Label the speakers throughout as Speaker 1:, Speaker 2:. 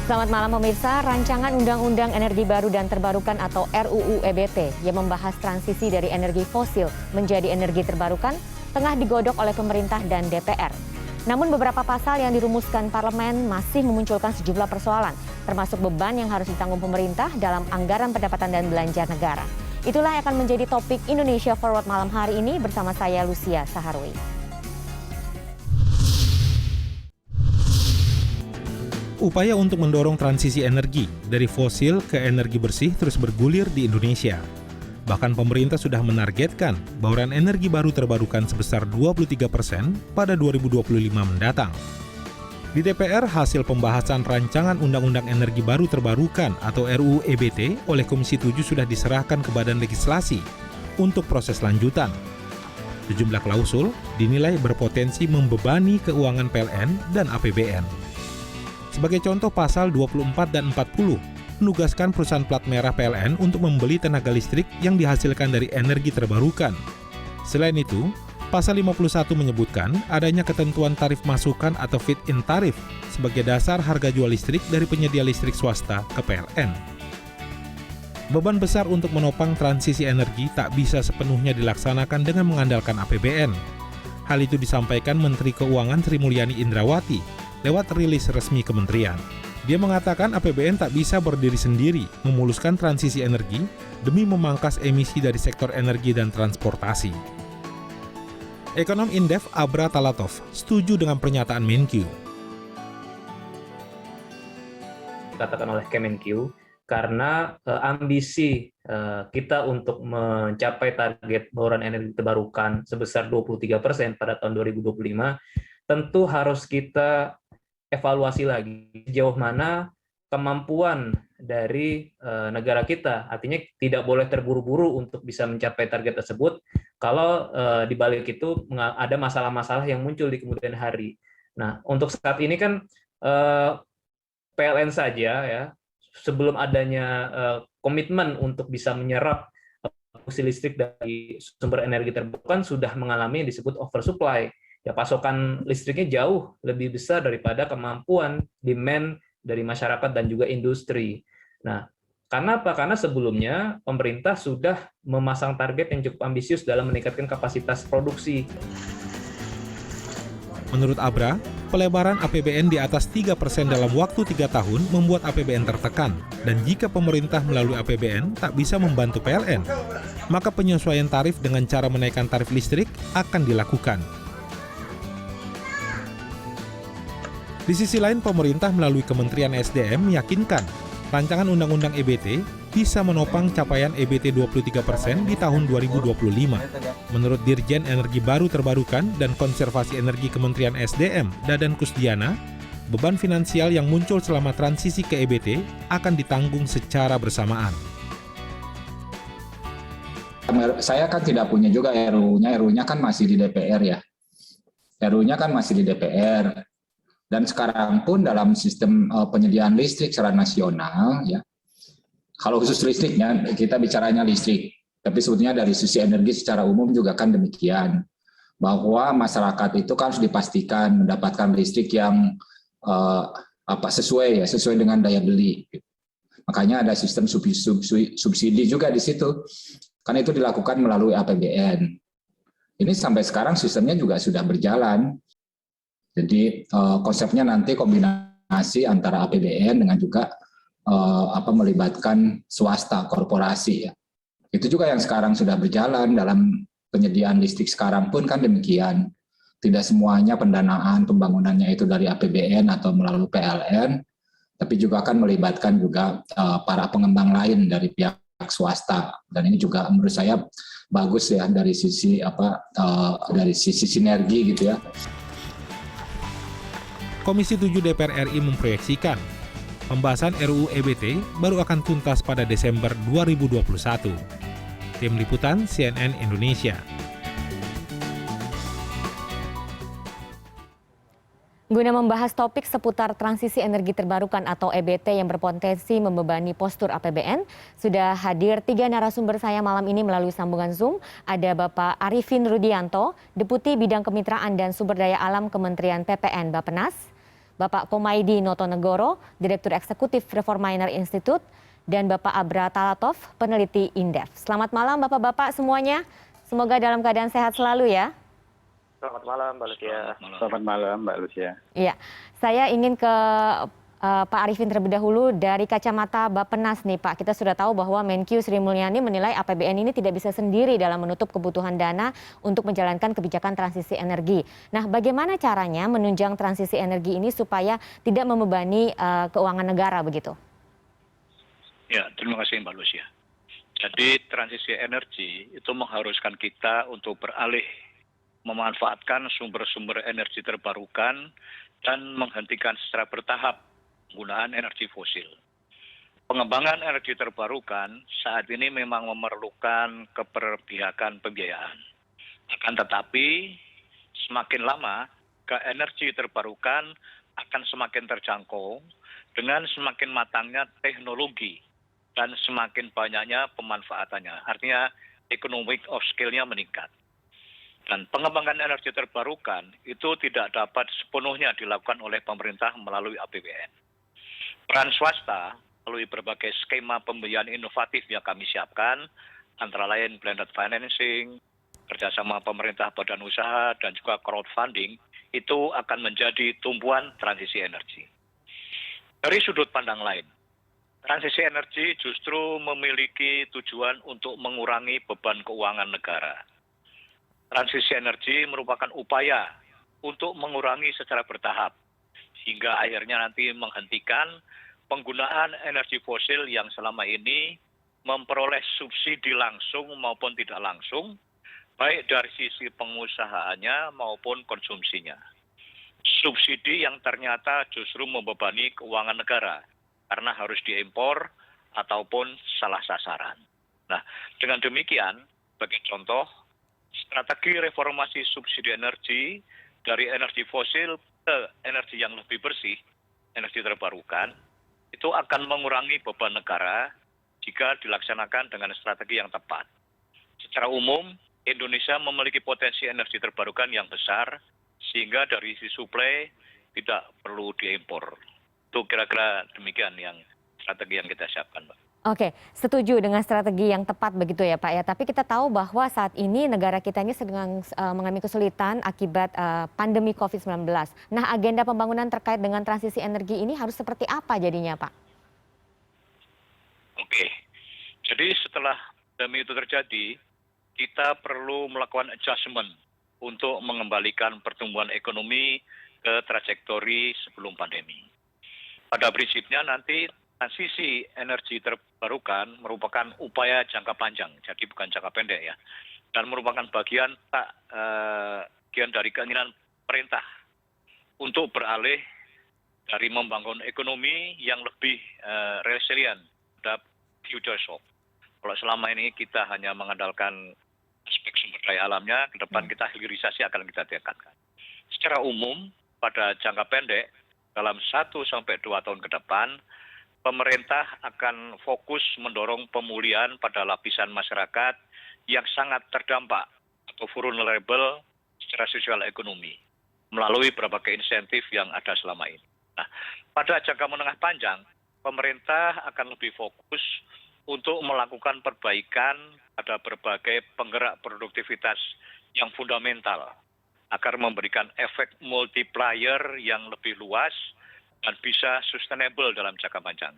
Speaker 1: Selamat malam pemirsa, rancangan Undang-Undang Energi Baru dan Terbarukan atau RUU EBT yang membahas transisi dari energi fosil menjadi energi terbarukan tengah digodok oleh pemerintah dan DPR. Namun beberapa pasal yang dirumuskan parlemen masih memunculkan sejumlah persoalan, termasuk beban yang harus ditanggung pemerintah dalam anggaran pendapatan dan belanja negara. Itulah yang akan menjadi topik Indonesia Forward malam hari ini bersama saya Lucia Saharwi.
Speaker 2: Upaya untuk mendorong transisi energi dari fosil ke energi bersih terus bergulir di Indonesia. Bahkan pemerintah sudah menargetkan bauran energi baru terbarukan sebesar 23% pada 2025 mendatang. Di DPR, hasil pembahasan rancangan Undang-Undang Energi Baru Terbarukan atau RUU EBT oleh Komisi 7 sudah diserahkan ke Badan Legislasi untuk proses lanjutan. Sejumlah klausul dinilai berpotensi membebani keuangan PLN dan APBN. Sebagai contoh, pasal 24 dan 40 menugaskan perusahaan plat merah PLN untuk membeli tenaga listrik yang dihasilkan dari energi terbarukan. Selain itu, pasal 51 menyebutkan adanya ketentuan tarif masukan atau feed-in tarif sebagai dasar harga jual listrik dari penyedia listrik swasta ke PLN. Beban besar untuk menopang transisi energi tak bisa sepenuhnya dilaksanakan dengan mengandalkan APBN. Hal itu disampaikan Menteri Keuangan Sri Mulyani Indrawati lewat rilis resmi kementerian. Dia mengatakan APBN tak bisa berdiri sendiri memuluskan transisi energi demi memangkas emisi dari sektor energi dan transportasi. Ekonom Indef Abra Talatov setuju dengan pernyataan Menkyu.
Speaker 3: Katakan oleh Kemenkyu, karena ambisi kita untuk mencapai target bauran energi terbarukan sebesar 23% pada tahun 2025, tentu harus kita evaluasi lagi sejauh mana kemampuan dari negara kita. Artinya tidak boleh terburu-buru untuk bisa mencapai target tersebut kalau di balik itu ada masalah-masalah yang muncul di kemudian hari. Nah, untuk saat ini kan PLN saja ya, sebelum adanya komitmen untuk bisa menyerap produksi listrik dari sumber energi terbarukan sudah mengalami yang disebut oversupply. Ya, pasokan listriknya jauh lebih besar daripada kemampuan demand dari masyarakat dan juga industri. Nah, karena apa? Karena sebelumnya pemerintah sudah memasang target yang cukup ambisius dalam meningkatkan kapasitas produksi.
Speaker 2: Menurut Abra, pelebaran APBN di atas 3% dalam waktu 3 tahun membuat APBN tertekan, dan jika pemerintah melalui APBN tak bisa membantu PLN, maka penyesuaian tarif dengan cara menaikkan tarif listrik akan dilakukan. Di sisi lain, pemerintah melalui Kementerian SDM meyakinkan rancangan Undang-Undang EBT bisa menopang capaian EBT 23% di tahun 2025. Menurut Dirjen Energi Baru Terbarukan dan Konservasi Energi Kementerian SDM, Dadan Kusdiana, beban finansial yang muncul selama transisi ke EBT akan ditanggung secara bersamaan.
Speaker 4: Saya kan tidak punya juga RUU-nya kan masih di DPR ya. RUU-nya kan masih di DPR. Dan sekarang pun dalam sistem penyediaan listrik secara nasional, ya, kalau khusus listriknya, kita bicaranya listrik, tapi sebetulnya dari sisi energi secara umum juga kan demikian, bahwa masyarakat itu kan harus dipastikan mendapatkan listrik yang sesuai dengan daya beli. Makanya ada sistem subsidi juga di situ, karena itu dilakukan melalui APBN. Ini sampai sekarang sistemnya juga sudah berjalan. Jadi konsepnya nanti kombinasi antara APBN dengan juga melibatkan swasta, korporasi ya. Itu juga yang sekarang sudah berjalan dalam penyediaan listrik sekarang pun kan demikian. Tidak semuanya pendanaan pembangunannya itu dari APBN atau melalui PLN, tapi juga akan melibatkan juga para pengembang lain dari pihak swasta. Dan ini juga menurut saya bagus ya dari sisi dari sisi sinergi gitu ya.
Speaker 2: Komisi 7 DPR RI memproyeksikan pembahasan RUU EBT baru akan tuntas pada Desember 2021. Tim Liputan CNN Indonesia.
Speaker 1: Guna membahas topik seputar transisi energi terbarukan atau EBT yang berpotensi membebani postur APBN, sudah hadir 3 narasumber saya malam ini melalui sambungan Zoom. Ada Bapak Arifin Rudianto, Deputi Bidang Kemitraan dan Sumber Daya Alam Kementerian PPN Bappenas, Bapak Komaidi Notonegoro, Direktur Eksekutif Reforminer Institute, dan Bapak Abra Talatov, peneliti Indef. Selamat malam Bapak-Bapak semuanya, semoga dalam keadaan sehat selalu ya.
Speaker 5: Selamat malam Mbak Lucia.
Speaker 6: Selamat malam Mbak Lucia.
Speaker 1: Iya, saya ingin ke Pak Arifin terlebih dahulu dari kacamata Bappenas nih Pak. Kita sudah tahu bahwa Menkyu Sri Mulyani menilai APBN ini tidak bisa sendiri dalam menutup kebutuhan dana untuk menjalankan kebijakan transisi energi. Nah, bagaimana caranya menunjang transisi energi ini supaya tidak membebani keuangan negara begitu?
Speaker 6: Ya, terima kasih Mbak Lucia. Jadi transisi energi itu mengharuskan kita untuk beralih memanfaatkan sumber-sumber energi terbarukan dan menghentikan secara bertahap penggunaan energi fosil. Pengembangan energi terbarukan saat ini memang memerlukan keberpihakan pembiayaan. Akan tetapi semakin lama ke energi terbarukan akan semakin terjangkau dengan semakin matangnya teknologi dan semakin banyaknya pemanfaatannya. Artinya economic of scale-nya meningkat. Dan pengembangan energi terbarukan itu tidak dapat sepenuhnya dilakukan oleh pemerintah melalui APBN. Peran swasta melalui berbagai skema pembiayaan inovatif yang kami siapkan, antara lain blended financing, kerjasama pemerintah badan usaha, dan juga crowdfunding, itu akan menjadi tumpuan transisi energi. Dari sudut pandang lain, transisi energi justru memiliki tujuan untuk mengurangi beban keuangan negara. Transisi energi merupakan upaya untuk mengurangi secara bertahap, hingga akhirnya nanti menghentikan penggunaan energi fosil yang selama ini memperoleh subsidi langsung maupun tidak langsung, baik dari sisi pengusahaannya maupun konsumsinya. Subsidi yang ternyata justru membebani keuangan negara, karena harus diimpor ataupun salah sasaran. Nah, dengan demikian, sebagai contoh, strategi reformasi subsidi energi dari energi fosil ke energi yang lebih bersih, energi terbarukan, itu akan mengurangi beban negara jika dilaksanakan dengan strategi yang tepat. Secara umum, Indonesia memiliki potensi energi terbarukan yang besar, sehingga dari sisi suplai tidak perlu diimpor. Itu kira-kira demikian yang strategi yang kita siapkan, Pak.
Speaker 1: Oke, setuju dengan strategi yang tepat begitu ya Pak ya. Tapi kita tahu bahwa saat ini negara kita ini sedang mengalami kesulitan akibat pandemi COVID-19. Nah, agenda pembangunan terkait dengan transisi energi ini harus seperti apa jadinya Pak?
Speaker 6: Oke, jadi setelah pandemi itu terjadi, kita perlu melakukan adjustment untuk mengembalikan pertumbuhan ekonomi ke trajektori sebelum pandemi. Pada prinsipnya nanti transisi energi terbarukan merupakan upaya jangka panjang, jadi bukan jangka pendek ya, dan merupakan bagian dari keinginan pemerintah untuk beralih dari membangun ekonomi yang lebih resilient terhadap future shock. Kalau selama ini kita hanya mengandalkan aspek sumber daya alamnya, ke depan kita hilirisasi akan kita tingkatkan. Secara umum, pada jangka pendek, dalam 1 sampai 2 tahun ke depan, pemerintah akan fokus mendorong pemulihan pada lapisan masyarakat yang sangat terdampak atau vulnerable secara sosial ekonomi melalui berbagai insentif yang ada selama ini. Nah, pada jangka menengah panjang, pemerintah akan lebih fokus untuk melakukan perbaikan pada berbagai penggerak produktivitas yang fundamental agar memberikan efek multiplier yang lebih luas dan bisa sustainable dalam jangka panjang.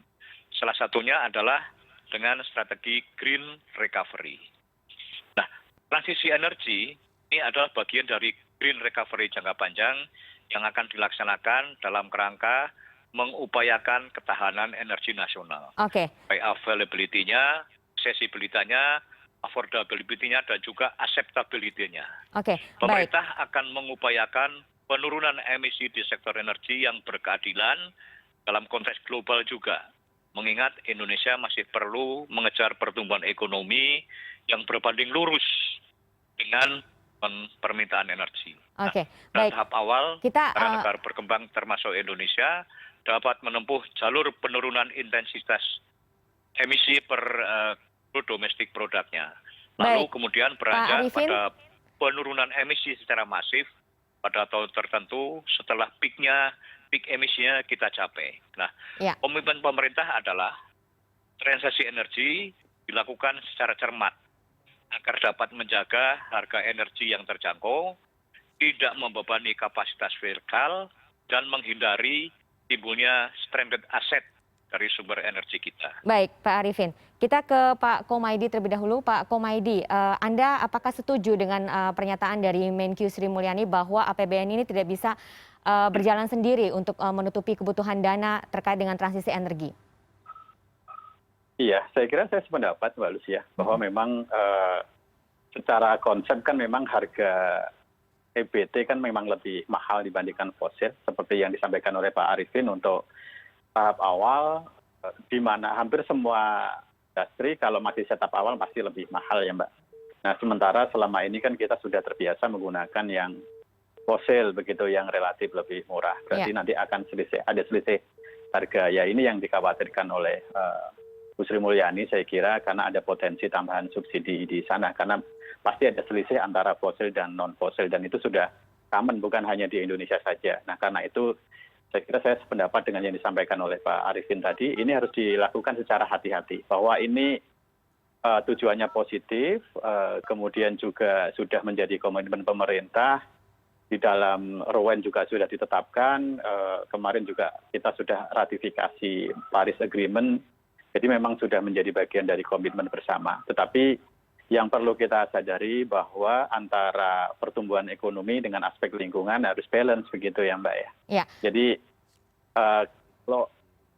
Speaker 6: Salah satunya adalah dengan strategi green recovery. Nah, transisi energi ini adalah bagian dari green recovery jangka panjang yang akan dilaksanakan dalam kerangka mengupayakan ketahanan energi nasional.
Speaker 1: Oke.
Speaker 6: Baik availability-nya, accessibility-nya, affordability-nya, dan juga acceptability-nya.
Speaker 1: Oke, baik.
Speaker 6: Pemerintah akan mengupayakan penurunan emisi di sektor energi yang berkeadilan dalam konteks global juga. Mengingat Indonesia masih perlu mengejar pertumbuhan ekonomi yang berbanding lurus dengan permintaan energi.
Speaker 1: Oke,
Speaker 6: Nah,
Speaker 1: baik.
Speaker 6: tahap awal,
Speaker 1: Kita
Speaker 6: negara berkembang termasuk Indonesia dapat menempuh jalur penurunan intensitas emisi per domestic produknya. Lalu
Speaker 1: Baik.
Speaker 6: kemudian
Speaker 1: Pak
Speaker 6: beranjak
Speaker 1: Arifin.
Speaker 6: pada penurunan emisi secara masif pada tahun tertentu setelah peaknya peak emisinya kita capai. Nah,
Speaker 1: Ya.
Speaker 6: komitmen pemerintah adalah transaksi energi dilakukan secara cermat agar dapat menjaga harga energi yang terjangkau, tidak membebani kapasitas fiskal, dan menghindari timbulnya stranded asset dari sumber energi kita.
Speaker 1: Baik, Pak Arifin. Kita ke Pak Komaydi terlebih dahulu. Pak Komaydi, Anda apakah setuju dengan pernyataan dari Menkyu Sri Mulyani bahwa APBN ini tidak bisa berjalan sendiri untuk menutupi kebutuhan dana terkait dengan transisi energi?
Speaker 7: Iya, saya kira saya sependapat Mbak Lucia bahwa memang secara konsep kan memang harga EBT kan memang lebih mahal dibandingkan fosil seperti yang disampaikan oleh Pak Arifin untuk tahap awal, di mana hampir semua industri kalau masih setup awal pasti lebih mahal ya Mbak. Nah sementara selama ini kan kita sudah terbiasa menggunakan yang fosil begitu yang relatif lebih murah. Berarti nanti akan ada selisih harga. Ya ini yang dikhawatirkan oleh Bu Sri Mulyani saya kira karena ada potensi tambahan subsidi di sana. Karena pasti ada selisih antara fosil dan non fosil dan itu sudah common bukan hanya di Indonesia saja. Nah karena itu saya kira saya sependapat dengan yang disampaikan oleh Pak Arifin tadi, ini harus dilakukan secara hati-hati, bahwa ini tujuannya positif, kemudian juga sudah menjadi komitmen pemerintah, di dalam ROWEN juga sudah ditetapkan, kemarin juga kita sudah ratifikasi Paris Agreement, jadi memang sudah menjadi bagian dari komitmen bersama. Tetapi yang perlu kita sadari bahwa antara pertumbuhan ekonomi dengan aspek lingkungan harus balance begitu ya Mbak ya.
Speaker 1: Ya.
Speaker 7: Jadi kalau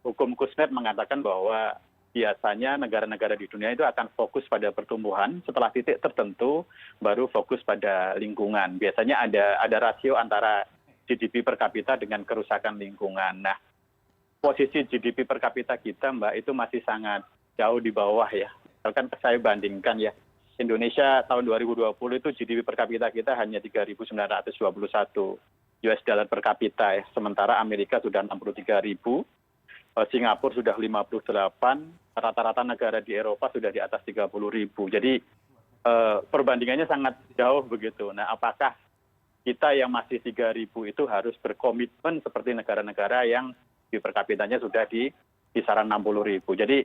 Speaker 7: hukum KUSNEP mengatakan bahwa biasanya negara-negara di dunia itu akan fokus pada pertumbuhan, setelah titik tertentu baru fokus pada lingkungan. Biasanya ada rasio antara GDP per kapita dengan kerusakan lingkungan. Nah, posisi GDP per kapita kita Mbak itu masih sangat jauh di bawah ya. Misalkan saya bandingkan ya, Indonesia tahun 2020 itu GDP per kapita kita hanya 3.921 US dollar per kapita ya. Sementara Amerika sudah 63.000, Singapura sudah 58, rata-rata negara di Eropa sudah di atas 30.000. Jadi perbandingannya sangat jauh begitu. Nah, apakah kita yang masih 3.000 itu harus berkomitmen seperti negara-negara yang di per kapitanya sudah di kisaran 60.000. Jadi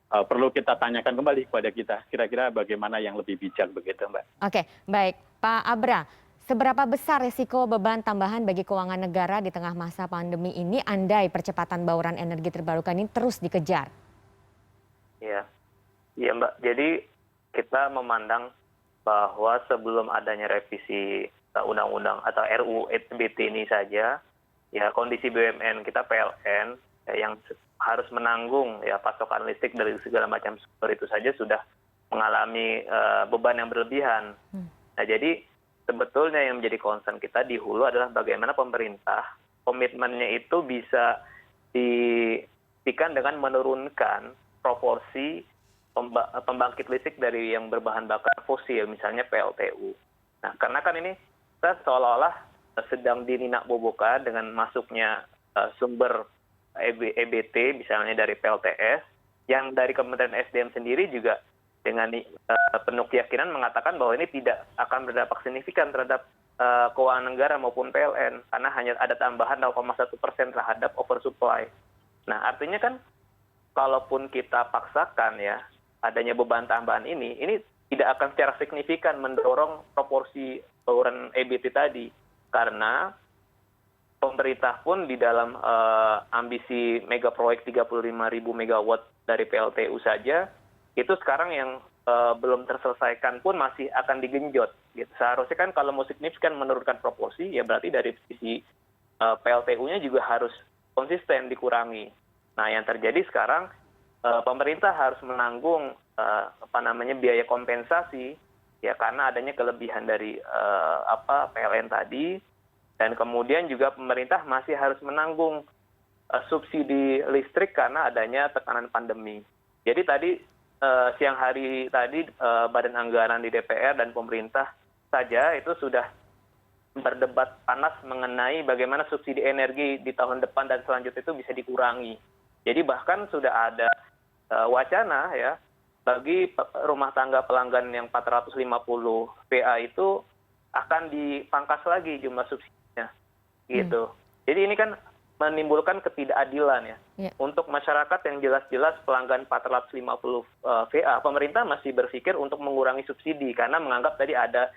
Speaker 7: perlu kita tanyakan kembali kepada kita, kira-kira bagaimana yang lebih bijak begitu Mbak.
Speaker 1: Oke, baik. Pak Abra, seberapa besar risiko beban tambahan bagi keuangan negara di tengah masa pandemi ini andai percepatan bauran energi terbarukan ini terus dikejar?
Speaker 5: Iya, Mbak. Jadi kita memandang bahwa sebelum adanya revisi undang-undang atau RUU EBT ini saja, ya kondisi BUMN kita PLN yang harus menanggung ya pasokan listrik dari segala macam sumber itu saja sudah mengalami beban yang berlebihan. Nah jadi sebetulnya yang menjadi concern kita di hulu adalah bagaimana pemerintah komitmennya itu bisa dipastikan dengan menurunkan proporsi pembangkit listrik dari yang berbahan bakar fosil, misalnya PLTU. Nah, karena kan ini kita seolah-olah sedang dininak-bobokan dengan masuknya sumber EBT, misalnya dari PLTS, yang dari Kementerian SDM sendiri juga dengan penuh keyakinan mengatakan bahwa ini tidak akan berdampak signifikan terhadap keuangan negara maupun PLN, karena hanya ada tambahan 0,1% terhadap oversupply. Nah, artinya kan kalaupun kita paksakan ya adanya beban tambahan ini tidak akan secara signifikan mendorong proporsi bauran EBT tadi, karena pemerintah pun di dalam ambisi mega proyek 35.000 megawatt dari PLTU saja, itu sekarang yang belum terselesaikan pun masih akan digenjot. Gitu. Seharusnya kan kalau mau signifikan menurunkan proporsi, ya berarti dari sisi PLTU-nya juga harus konsisten dikurangi. Nah, yang terjadi sekarang pemerintah harus menanggung biaya kompensasi ya karena adanya kelebihan dari PLN tadi, dan kemudian juga pemerintah masih harus menanggung subsidi listrik karena adanya tekanan pandemi. Jadi tadi siang hari tadi Badan Anggaran di DPR dan pemerintah saja itu sudah berdebat panas mengenai bagaimana subsidi energi di tahun depan dan selanjutnya itu bisa dikurangi. Jadi bahkan sudah ada wacana ya bagi rumah tangga pelanggan yang 450 VA itu akan dipangkas lagi jumlah subsidinya gitu. Jadi ini kan menimbulkan ketidakadilan ya. Untuk masyarakat yang jelas-jelas pelanggan 450 VA, pemerintah masih berpikir untuk mengurangi subsidi karena menganggap tadi ada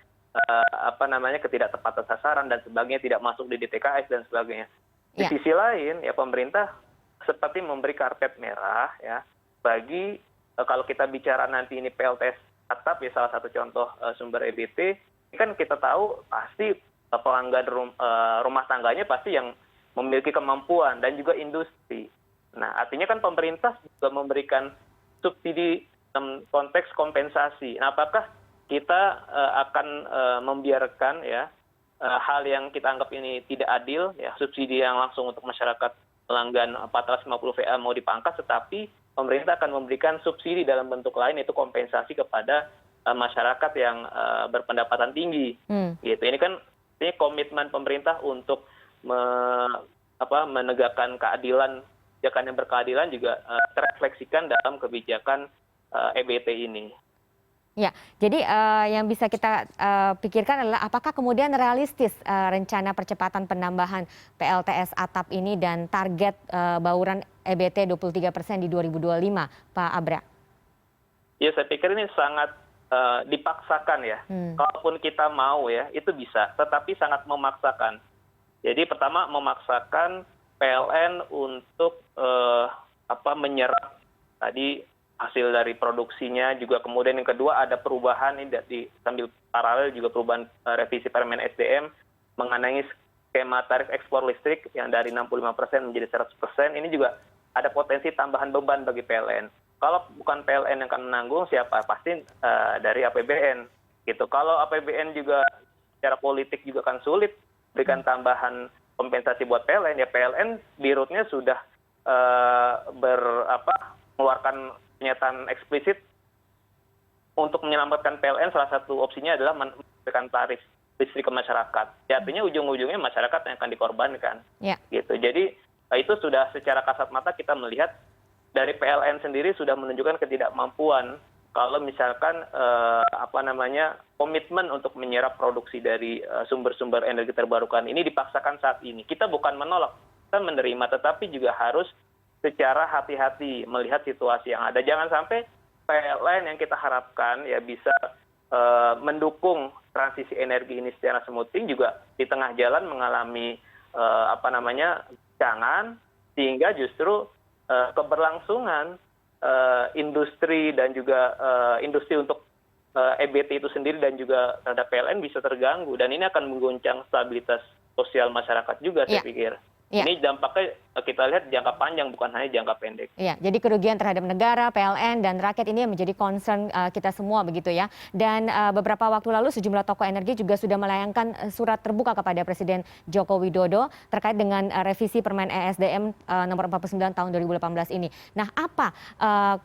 Speaker 5: ketidaktepatan sasaran dan sebagainya, tidak masuk di DTKS dan sebagainya. Di sisi lain ya pemerintah seperti memberi karpet merah ya bagi kalau kita bicara nanti ini PLTS atap ya salah satu contoh sumber EBT, ini kan kita tahu pasti pelanggan rumah tangganya pasti yang memiliki kemampuan dan juga industri. Nah, artinya kan pemerintah juga memberikan subsidi dalam konteks kompensasi. Nah, apakah kita akan membiarkan ya hal yang kita anggap ini tidak adil ya, subsidi yang langsung untuk masyarakat pelanggan 450 VA mau dipangkas, tetapi pemerintah akan memberikan subsidi dalam bentuk lain, yaitu kompensasi kepada masyarakat yang berpendapatan tinggi. Gitu. Ini kan ini komitmen pemerintah untuk menegakkan keadilan, kebijakan yang berkeadilan juga terrefleksikan dalam kebijakan EBT ini.
Speaker 1: Ya, jadi yang bisa kita pikirkan adalah apakah kemudian realistis rencana percepatan penambahan PLTS atap ini dan target bauran EBT 23% di 2025, Pak Abra?
Speaker 5: Ya, saya pikir ini sangat dipaksakan ya. Kalaupun kita mau ya, itu bisa, tetapi sangat memaksakan. Jadi pertama memaksakan PLN untuk menyerap tadi hasil dari produksinya, juga kemudian yang kedua ada perubahan ini sambil paralel juga perubahan revisi Permen SDM mengenai skema tarif ekspor listrik yang dari 65% menjadi 100%. Ini juga ada potensi tambahan beban bagi PLN. Kalau bukan PLN yang akan menanggung, siapa? Pasti dari APBN. Gitu. Kalau APBN juga secara politik juga akan sulit berikan tambahan kompensasi buat PLN, ya PLN di rootnya sudah mengeluarkan pernyataan eksplisit untuk menyelamatkan PLN. Salah satu opsinya adalah memberikan tarif listrik ke masyarakat. Ya, artinya ujung-ujungnya masyarakat yang akan dikorbankan. Gitu. Jadi itu sudah secara kasat mata kita melihat dari PLN sendiri sudah menunjukkan ketidakmampuan kalau misalkan komitmen untuk menyerap produksi dari sumber-sumber energi terbarukan ini dipaksakan saat ini. Kita bukan menolak, kita menerima, tetapi juga harus secara hati-hati melihat situasi yang ada. Jangan sampai PLN yang kita harapkan ya bisa mendukung transisi energi ini secara smoothing juga di tengah jalan mengalami goncangan, sehingga justru keberlangsungan industri dan juga industri untuk EBT itu sendiri dan juga terhadap PLN bisa terganggu, dan ini akan mengguncang stabilitas sosial masyarakat juga saya pikir. Ini dampaknya kita lihat jangka panjang bukan hanya jangka pendek.
Speaker 1: Iya, jadi kerugian terhadap negara, PLN dan rakyat ini yang menjadi concern kita semua begitu ya. Dan beberapa waktu lalu sejumlah tokoh energi juga sudah melayangkan surat terbuka kepada Presiden Joko Widodo terkait dengan revisi Permen ESDM nomor 49 tahun 2018 ini. Nah, apa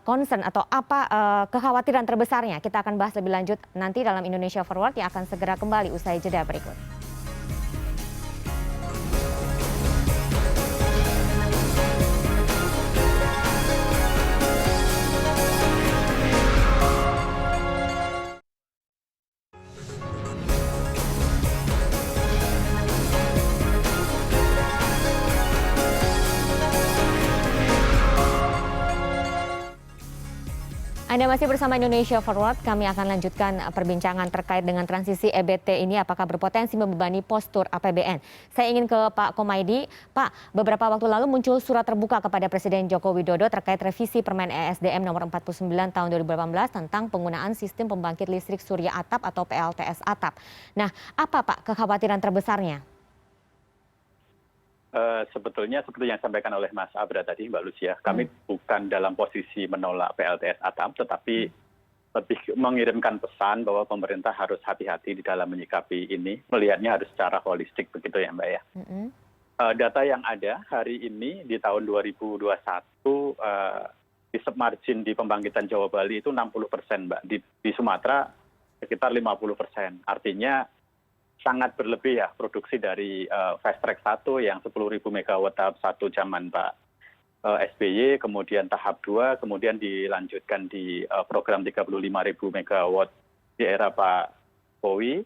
Speaker 1: concern atau apa kekhawatiran terbesarnya? Kita akan bahas lebih lanjut nanti dalam Indonesia Forward yang akan segera kembali usai jeda berikut. Anda masih bersama Indonesia Forward, kami akan lanjutkan perbincangan terkait dengan transisi EBT ini apakah berpotensi membebani postur APBN. Saya ingin ke Pak Komaydi. Pak, beberapa waktu lalu muncul surat terbuka kepada Presiden Joko Widodo terkait revisi Permen ESDM nomor 49 tahun 2018 tentang penggunaan sistem pembangkit listrik surya atap atau PLTS atap. Nah, apa Pak kekhawatiran terbesarnya?
Speaker 7: Sebetulnya seperti yang disampaikan oleh Mas Abra tadi, Mbak Lucia, kami bukan dalam posisi menolak PLTS atap, tetapi lebih mengirimkan pesan bahwa pemerintah harus hati-hati di dalam menyikapi ini, melihatnya harus secara holistik begitu ya Mbak ya. Data yang ada hari ini di tahun 2021 di submargin di pembangkitan Jawa Bali itu 60% Mbak, di Sumatera sekitar 50%. Artinya sangat berlebih ya produksi dari fast track 1 yang 10.000 MW tahap 1 zaman Pak SBY, kemudian tahap 2, kemudian dilanjutkan di program 35.000 MW di era Pak Jokowi.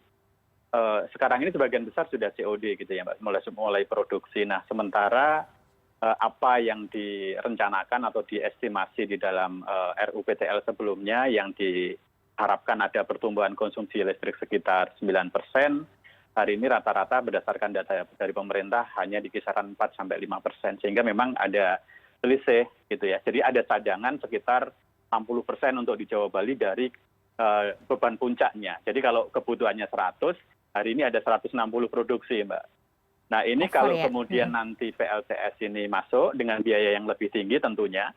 Speaker 7: Sekarang ini sebagian besar sudah COD gitu ya Mbak, mulai produksi. Nah, sementara apa yang direncanakan atau diestimasi di dalam RUPTL sebelumnya yang diharapkan ada pertumbuhan konsumsi listrik sekitar 9%, hari ini rata-rata berdasarkan data dari pemerintah hanya di kisaran 4-5%, sehingga memang ada selisih gitu ya. Jadi ada cadangan sekitar 60% untuk di Jawa Bali dari beban puncaknya. Jadi kalau kebutuhannya 100, hari ini ada 160 produksi, Mbak. Nah ini kalau kemudian nanti PLTS ini masuk dengan biaya yang lebih tinggi tentunya,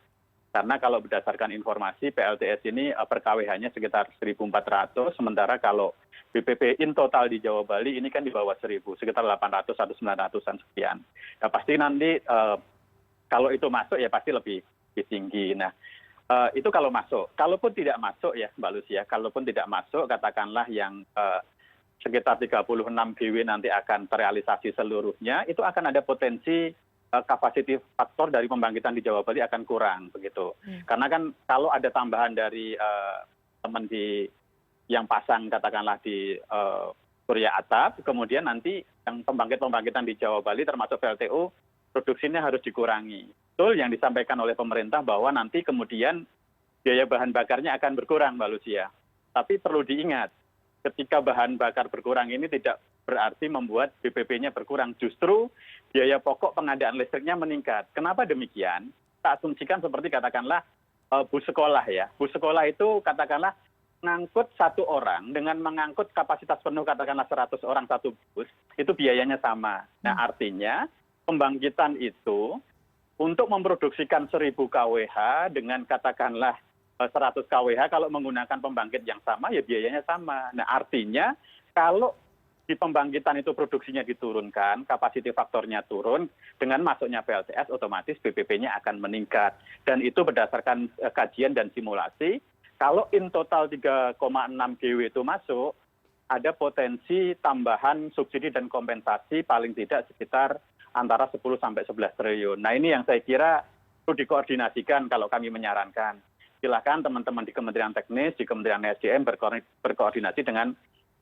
Speaker 7: karena kalau berdasarkan informasi PLTS ini per KWH-nya sekitar 1.400, sementara kalau BPP in total di Jawa Bali ini kan di bawah 1.000, sekitar 800 atau 900-an sekian. Ya pasti nanti kalau itu masuk ya pasti lebih tinggi. Nah itu kalau masuk. Kalaupun tidak masuk ya Mbak Lucia, kalaupun tidak masuk katakanlah yang sekitar 36 GW nanti akan terrealisasi seluruhnya, itu akan ada potensi kapasitas faktor dari pembangkitan di Jawa Bali akan kurang begitu. Karena kan kalau ada tambahan dari teman yang pasang katakanlah di Surya Atap, kemudian nanti yang pembangkitan di Jawa Bali termasuk PLTU produksinya harus dikurangi. Betul yang disampaikan oleh pemerintah bahwa nanti kemudian biaya bahan bakarnya akan berkurang, Mbak Lucia. Tapi perlu diingat, ketika bahan bakar berkurang ini tidak berarti membuat BPP-nya berkurang. Justru biaya pokok pengadaan listriknya meningkat. Kenapa demikian? Kita asumsikan seperti katakanlah bus sekolah ya. Bus sekolah itu katakanlah mengangkut satu orang dengan mengangkut kapasitas penuh katakanlah 100 orang satu bus, itu biayanya sama. Nah artinya pembangkitan itu untuk memproduksikan 1.000 kWh dengan katakanlah 100 kWh kalau menggunakan pembangkit yang sama ya biayanya sama. Nah artinya kalau di pembangkitan itu produksinya diturunkan, kapasitas faktornya turun, dengan masuknya PLTS otomatis BPP-nya akan meningkat. Dan itu berdasarkan kajian dan simulasi, kalau in total 3,6 GW itu masuk, ada potensi tambahan subsidi dan kompensasi paling tidak sekitar antara 10 sampai 11 triliun. Nah ini yang saya kira perlu dikoordinasikan kalau kami menyarankan. Silakan teman-teman di Kementerian Teknis, di Kementerian SDM berkoordinasi dengan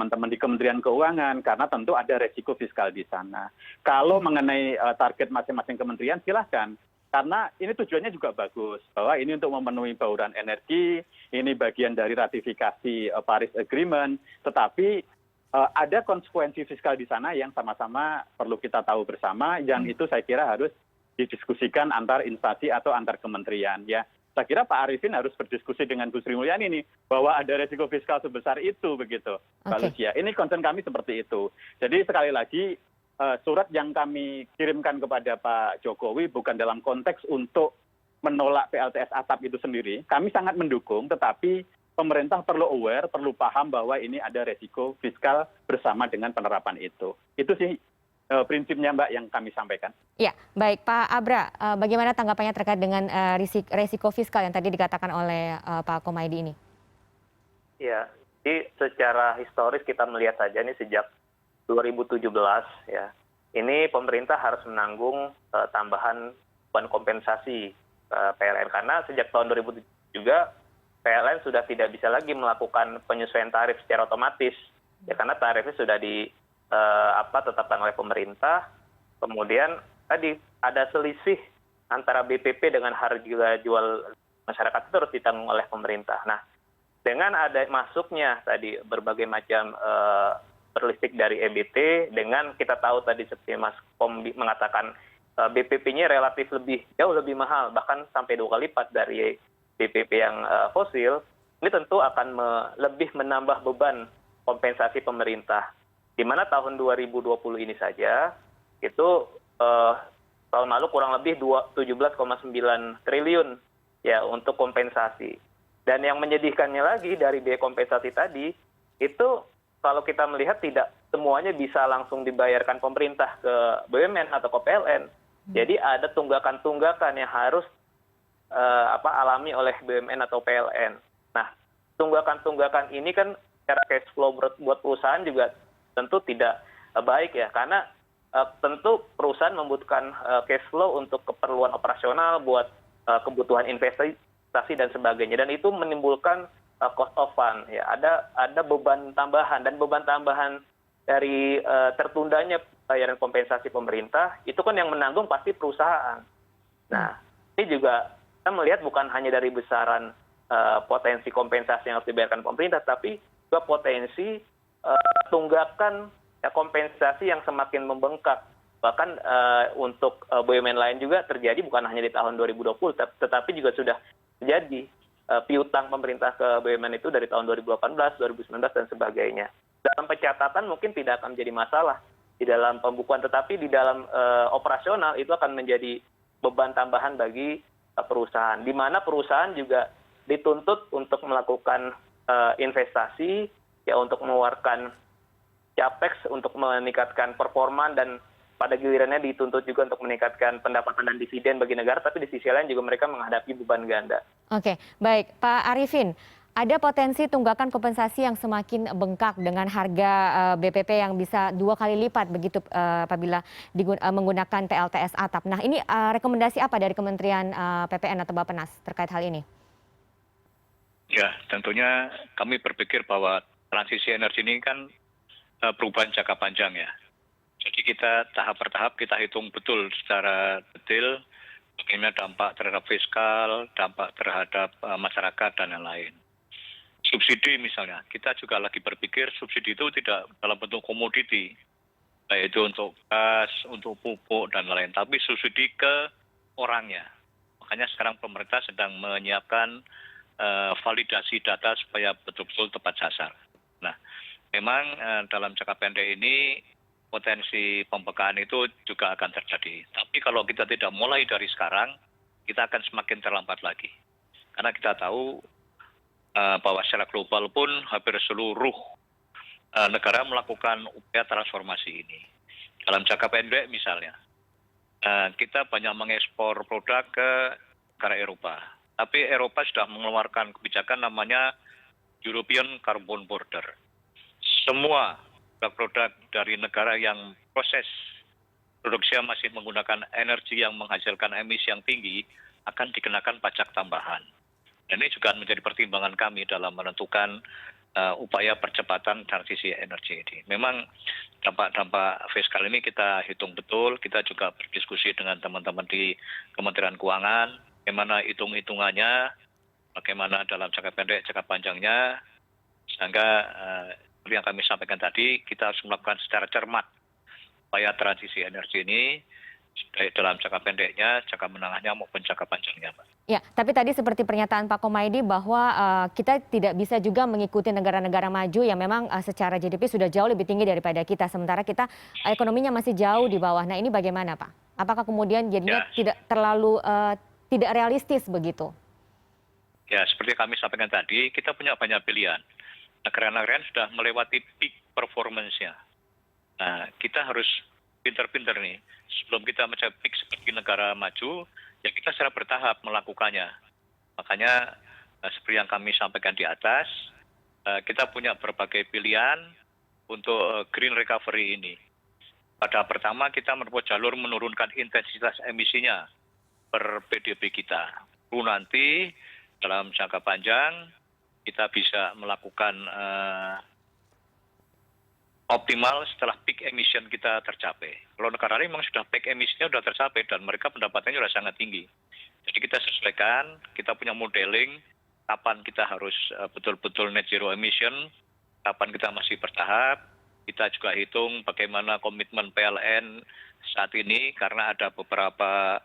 Speaker 7: teman-teman di Kementerian Keuangan, karena tentu ada resiko fiskal di sana. Kalau mengenai target masing-masing kementerian, silahkan. Karena ini tujuannya juga bagus, bahwa ini untuk memenuhi bauran energi, ini bagian dari ratifikasi Paris Agreement, tetapi ada konsekuensi fiskal di sana yang sama-sama perlu kita tahu bersama, yang itu saya kira harus didiskusikan antar instansi atau antar kementerian ya. Saya kira Pak Arifin harus berdiskusi dengan Bu Sri Mulyani nih, bahwa ada resiko fiskal sebesar itu begitu, Mbak Lucia. Ini concern kami seperti itu. Jadi sekali lagi surat yang kami kirimkan kepada Pak Jokowi bukan dalam konteks untuk menolak PLTS atap itu sendiri. Kami sangat mendukung, tetapi pemerintah perlu aware, perlu paham bahwa ini ada resiko fiskal bersama dengan penerapan itu. Itu sih prinsipnya Mbak yang kami sampaikan.
Speaker 1: Ya, baik Pak Abra, bagaimana tanggapannya terkait dengan risiko fiskal yang tadi dikatakan oleh Pak Komaydi ini?
Speaker 5: Ya, jadi secara historis kita melihat saja nih sejak 2017 ya, ini pemerintah harus menanggung tambahan beban kompensasi PLN karena sejak tahun 2007 juga PLN sudah tidak bisa lagi melakukan penyesuaian tarif secara otomatis ya karena tarifnya sudah ditetapkan oleh pemerintah. Kemudian tadi ada selisih antara BPP dengan harga jual masyarakat itu harus ditanggung oleh pemerintah. Nah, dengan ada masuknya tadi berbagai macam berlistrik dari EBT, dengan kita tahu tadi seperti Mas Kom mengatakan BPP-nya relatif jauh lebih mahal, bahkan sampai 2 kali lipat dari BPP yang fosil, ini tentu akan lebih menambah beban kompensasi pemerintah. Di mana tahun 2020 ini saja, itu tahun lalu kurang lebih 17,9 triliun ya untuk kompensasi. Dan yang menyedihkannya lagi dari biaya kompensasi tadi, itu kalau kita melihat tidak semuanya bisa langsung dibayarkan pemerintah ke BUMN atau ke PLN. Jadi ada tunggakan-tunggakan yang harus alami oleh BUMN atau PLN. Nah, tunggakan-tunggakan ini kan secara cash flow buat perusahaan juga tentu tidak baik ya, karena tentu perusahaan membutuhkan cash flow untuk keperluan operasional, buat kebutuhan investasi dan sebagainya, dan itu menimbulkan cost of fund ya, ada beban tambahan, dan beban tambahan dari tertundanya bayaran kompensasi pemerintah itu kan yang menanggung pasti perusahaan. Nah, ini juga kita melihat bukan hanya dari besaran potensi kompensasi yang harus dibayarkan pemerintah, tapi juga potensi tunggakan kompensasi yang semakin membengkak. Bahkan untuk BUMN lain juga terjadi bukan hanya di tahun 2020, tetapi juga sudah terjadi piutang pemerintah ke BUMN itu dari tahun 2018, 2019, dan sebagainya. Dalam pencatatan mungkin tidak akan menjadi masalah di dalam pembukuan, tetapi di dalam operasional itu akan menjadi beban tambahan bagi perusahaan, di mana perusahaan juga dituntut untuk melakukan investasi, ya untuk mengeluarkan capex untuk meningkatkan performa, dan pada gilirannya dituntut juga untuk meningkatkan pendapatan dan dividen bagi negara, tapi di sisi lain juga mereka menghadapi beban ganda.
Speaker 1: Oke, baik. Pak Arifin, ada potensi tunggakan kompensasi yang semakin bengkak dengan harga BPP yang bisa 2 kali lipat begitu apabila menggunakan PLTS atap. Nah, ini rekomendasi apa dari Kementerian PPN atau Bappenas terkait hal ini?
Speaker 6: Ya, tentunya kami berpikir bahwa transisi energi ini kan perubahan jangka panjang ya. Jadi kita tahap per tahap kita hitung betul secara detail bagaimana dampak terhadap fiskal, dampak terhadap masyarakat, dan lain-lain. Subsidi misalnya, kita juga lagi berpikir subsidi itu tidak dalam bentuk komoditi, baik itu untuk gas, untuk pupuk, dan lain-lain, tapi subsidi ke orangnya. Makanya sekarang pemerintah sedang menyiapkan validasi data supaya betul-betul tepat sasaran. Nah, memang dalam jangka pendek ini potensi pembekaan itu juga akan terjadi. Tapi kalau kita tidak mulai dari sekarang, kita akan semakin terlambat lagi. Karena kita tahu bahwa secara global pun hampir seluruh negara melakukan upaya transformasi ini. Dalam jangka pendek misalnya, kita banyak mengekspor produk ke negara Eropa. Tapi Eropa sudah mengeluarkan kebijakan namanya European Carbon Border. Semua produk dari negara yang proses produksinya masih menggunakan energi yang menghasilkan emisi yang tinggi akan dikenakan pajak tambahan. Dan ini juga menjadi pertimbangan kami dalam menentukan upaya percepatan transisi energi ini. Memang dampak-dampak fiskal ini kita hitung betul, kita juga berdiskusi dengan teman-teman di Kementerian Keuangan, bagaimana hitung-hitungannya, bagaimana dalam jangka pendek, jangka panjangnya, sehingga seperti yang kami sampaikan tadi, kita harus melakukan secara cermat upaya transisi energi ini, baik dalam jangka pendeknya, jangka menengahnya maupun jangka panjangnya, Pak.
Speaker 1: Ya, tapi tadi seperti pernyataan Pak Komaydi bahwa kita tidak bisa juga mengikuti negara-negara maju yang memang secara GDP sudah jauh lebih tinggi daripada kita, sementara kita ekonominya masih jauh di bawah. Nah, ini bagaimana, Pak? Apakah kemudian jadinya tidak terlalu tidak realistis begitu?
Speaker 6: Ya, seperti kami sampaikan tadi, kita punya banyak pilihan. Negara-negara sudah melewati peak performance-nya. Nah, kita harus pinter-pinter nih. Sebelum kita mencapai peak seperti negara maju, ya kita secara bertahap melakukannya. Makanya, seperti yang kami sampaikan di atas, kita punya berbagai pilihan untuk green recovery ini. Pada pertama, kita menempuh jalur menurunkan intensitas emisinya per PDB kita. Lalu nanti, dalam jangka panjang, kita bisa melakukan optimal setelah peak emission kita tercapai. Kalau negara lain memang sudah peak emisinya sudah tercapai dan mereka pendapatannya sudah sangat tinggi. Jadi kita sesuaikan, kita punya modeling kapan kita harus betul-betul net zero emission, kapan kita masih bertahap. Kita juga hitung bagaimana komitmen PLN saat ini karena ada beberapa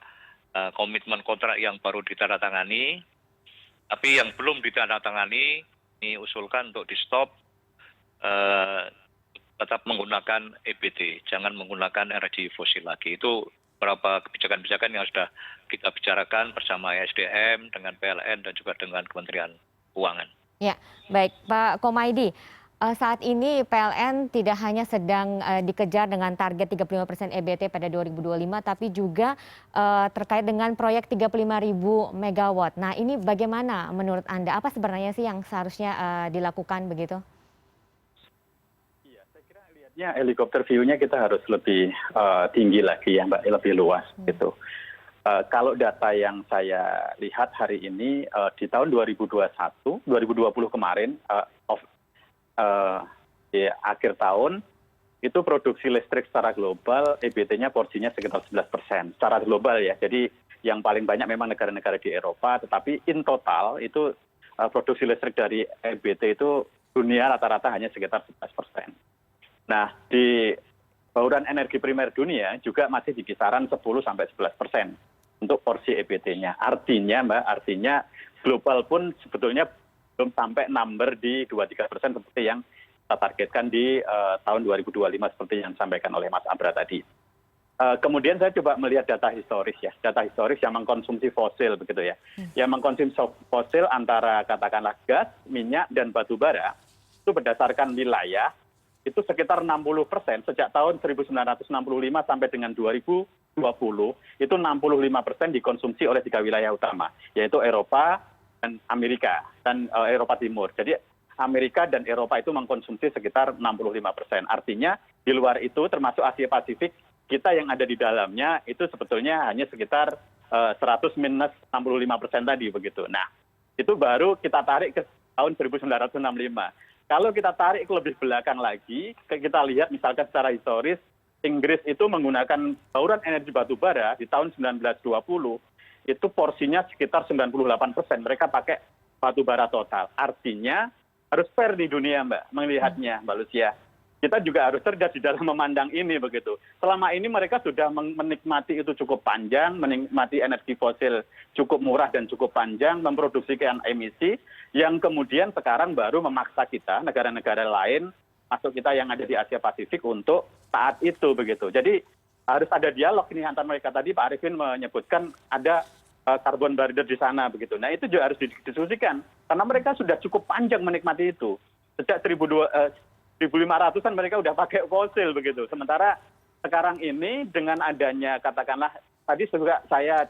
Speaker 6: komitmen kontrak yang baru ditandatangani. Tapi yang belum ditandatangani, ini usulkan untuk di-stop, tetap menggunakan EBT, jangan menggunakan energi fosil lagi. Itu beberapa kebijakan-kebijakan yang sudah kita bicarakan bersama SDM, dengan PLN, dan juga dengan Kementerian Keuangan. Ya,
Speaker 1: baik. Pak Komaydi, saat ini PLN tidak hanya sedang dikejar dengan target 35% EBT pada 2025, tapi juga terkait dengan proyek 35.000 megawatt. Nah, ini bagaimana menurut Anda? Apa sebenarnya sih yang seharusnya dilakukan begitu?
Speaker 7: Iya, saya kira lihatnya helikopter view-nya kita harus lebih tinggi lagi ya, Mbak, lebih luas gitu. Kalau data yang saya lihat hari ini di tahun 2020 kemarin, di akhir tahun itu produksi listrik secara global EBT-nya porsinya sekitar 11% secara global ya. Jadi yang paling banyak memang negara-negara di Eropa, tetapi in total itu produksi listrik dari EBT itu dunia rata-rata hanya sekitar 11%. Nah, di bauran energi primer dunia juga masih di kisaran 10-11% untuk porsi EBT-nya. Artinya global pun sebetulnya belum sampai number di 2-3% seperti yang kita targetkan di tahun 2025 seperti yang disampaikan oleh Mas Abra tadi. Kemudian saya coba melihat data historis yang mengkonsumsi fosil begitu ya. Yang mengkonsumsi fosil antara katakanlah gas, minyak, dan batu bara itu berdasarkan wilayah itu sekitar 60% sejak tahun 1965 sampai dengan 2020 itu 65% dikonsumsi oleh 3 wilayah utama, yaitu Eropa dan Amerika dan Eropa Timur. Jadi Amerika dan Eropa itu mengkonsumsi sekitar 65%. Artinya di luar itu termasuk Asia Pasifik, kita yang ada di dalamnya itu sebetulnya hanya sekitar 100 minus 65% tadi begitu. Nah, itu baru kita tarik ke tahun 1965. Kalau kita tarik ke lebih belakang lagi, kita lihat misalkan secara historis, Inggris itu menggunakan bauran energi batu bara di tahun 1920, itu porsinya sekitar 98%. Mereka pakai batu bara total. Artinya harus fair di dunia, Mbak, melihatnya, Mbak Lucia. Kita juga harus cerdas di dalam memandang ini begitu. Selama ini mereka sudah menikmati itu cukup panjang, menikmati energi fosil cukup murah dan cukup panjang, memproduksikan emisi, yang kemudian sekarang baru memaksa kita, negara-negara lain, masuk kita yang ada di Asia Pasifik untuk taat itu begitu. Jadi harus ada dialog ini antara mereka. Tadi Pak Arifin menyebutkan ada carbon border di sana begitu. Nah itu juga harus didiskusikan karena mereka sudah cukup panjang menikmati itu. Sejak 1500-an mereka udah pakai fosil begitu. Sementara sekarang ini dengan adanya katakanlah tadi juga saya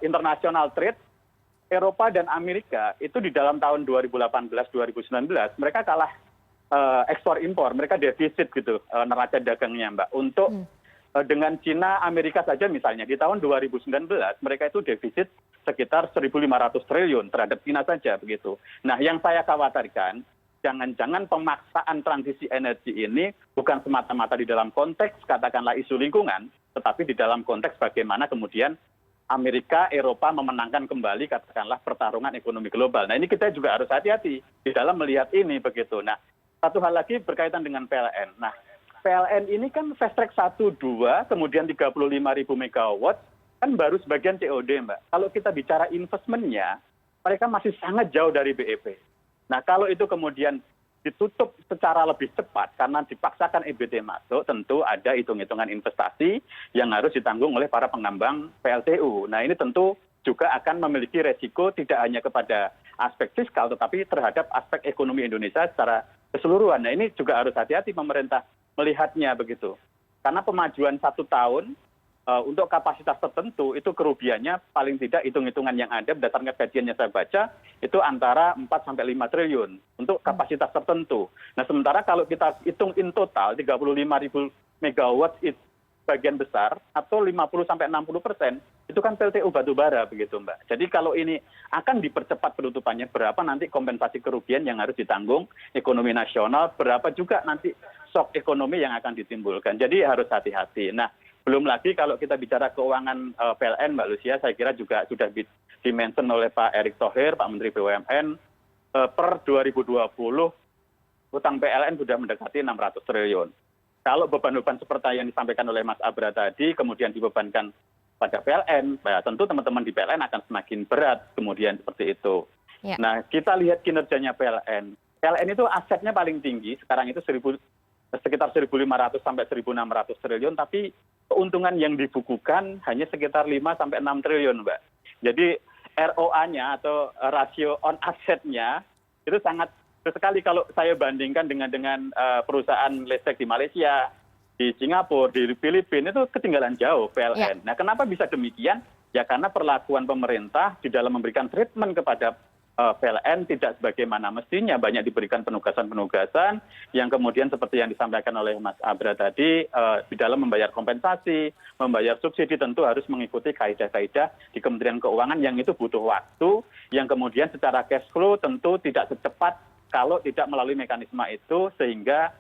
Speaker 7: international trade, Eropa dan Amerika itu di dalam tahun 2018-2019 mereka kalah ekspor impor, mereka defisit gitu neraca dagangnya, Mbak. Untuk dengan Cina, Amerika saja misalnya di tahun 2019 mereka itu defisit sekitar 1.500 triliun terhadap Cina saja begitu. Nah, yang saya khawatirkan jangan-jangan pemaksaan transisi energi ini bukan semata-mata di dalam konteks katakanlah isu lingkungan, tetapi di dalam konteks bagaimana kemudian Amerika, Eropa memenangkan kembali katakanlah pertarungan ekonomi global. Nah ini kita juga harus hati-hati di dalam melihat ini begitu. Nah satu hal lagi berkaitan dengan PLN. Nah PLN ini kan fast track 1, 2, kemudian 35.000 megawatt, kan baru sebagian COD, Mbak. Kalau kita bicara investmentnya, mereka masih sangat jauh dari BEP. Nah kalau itu kemudian ditutup secara lebih cepat karena dipaksakan EBT masuk, tentu ada hitung-hitungan investasi yang harus ditanggung oleh para pengembang PLTU. Nah ini tentu juga akan memiliki resiko tidak hanya kepada aspek fiskal, tetapi terhadap aspek ekonomi Indonesia secara keseluruhan. Nah ini juga harus hati-hati pemerintah melihatnya begitu. Karena pemajuan 1 tahun untuk kapasitas tertentu itu kerugiannya paling tidak hitung-hitungan yang ada berdasarkan kajian yang saya baca itu antara 4-5 triliun untuk kapasitas tertentu. Nah sementara kalau kita hitung in total 35.000 megawatt itu bagian besar atau 50-60% itu kan PLTU batubara begitu, Mbak. Jadi kalau ini akan dipercepat penutupannya, berapa nanti kompensasi kerugian yang harus ditanggung ekonomi nasional, berapa juga nanti shock ekonomi yang akan ditimbulkan. Jadi harus hati-hati. Nah belum lagi kalau kita bicara keuangan PLN, Mbak Lucia, saya kira juga sudah dimention oleh Pak Erick Thohir, Pak Menteri BUMN, per 2020 utang PLN sudah mendekati 600 triliun. Kalau beban-beban seperti yang disampaikan oleh Mas Abra tadi, kemudian dibebankan pada PLN, ya tentu teman-teman di PLN akan semakin berat kemudian seperti itu. Ya. Nah, kita lihat kinerjanya PLN. PLN itu asetnya paling tinggi, sekarang itu sekitar 1.500 sampai 1.600 triliun, tapi keuntungan yang dibukukan hanya sekitar 5-6 triliun, Mbak. Jadi ROA-nya atau rasio on asset-nya itu sangat sekali kalau saya bandingkan dengan perusahaan listrik di Malaysia, di Singapura, di Filipina itu ketinggalan jauh PLN. Ya. Nah, kenapa bisa demikian? Ya karena perlakuan pemerintah di dalam memberikan treatment kepada PLN tidak sebagaimana mestinya, banyak diberikan penugasan-penugasan yang kemudian seperti yang disampaikan oleh Mas Abra tadi, di dalam membayar kompensasi, membayar subsidi tentu harus mengikuti kaidah-kaidah di Kementerian Keuangan yang itu butuh waktu, yang kemudian secara cash flow tentu tidak secepat kalau tidak melalui mekanisme itu, sehingga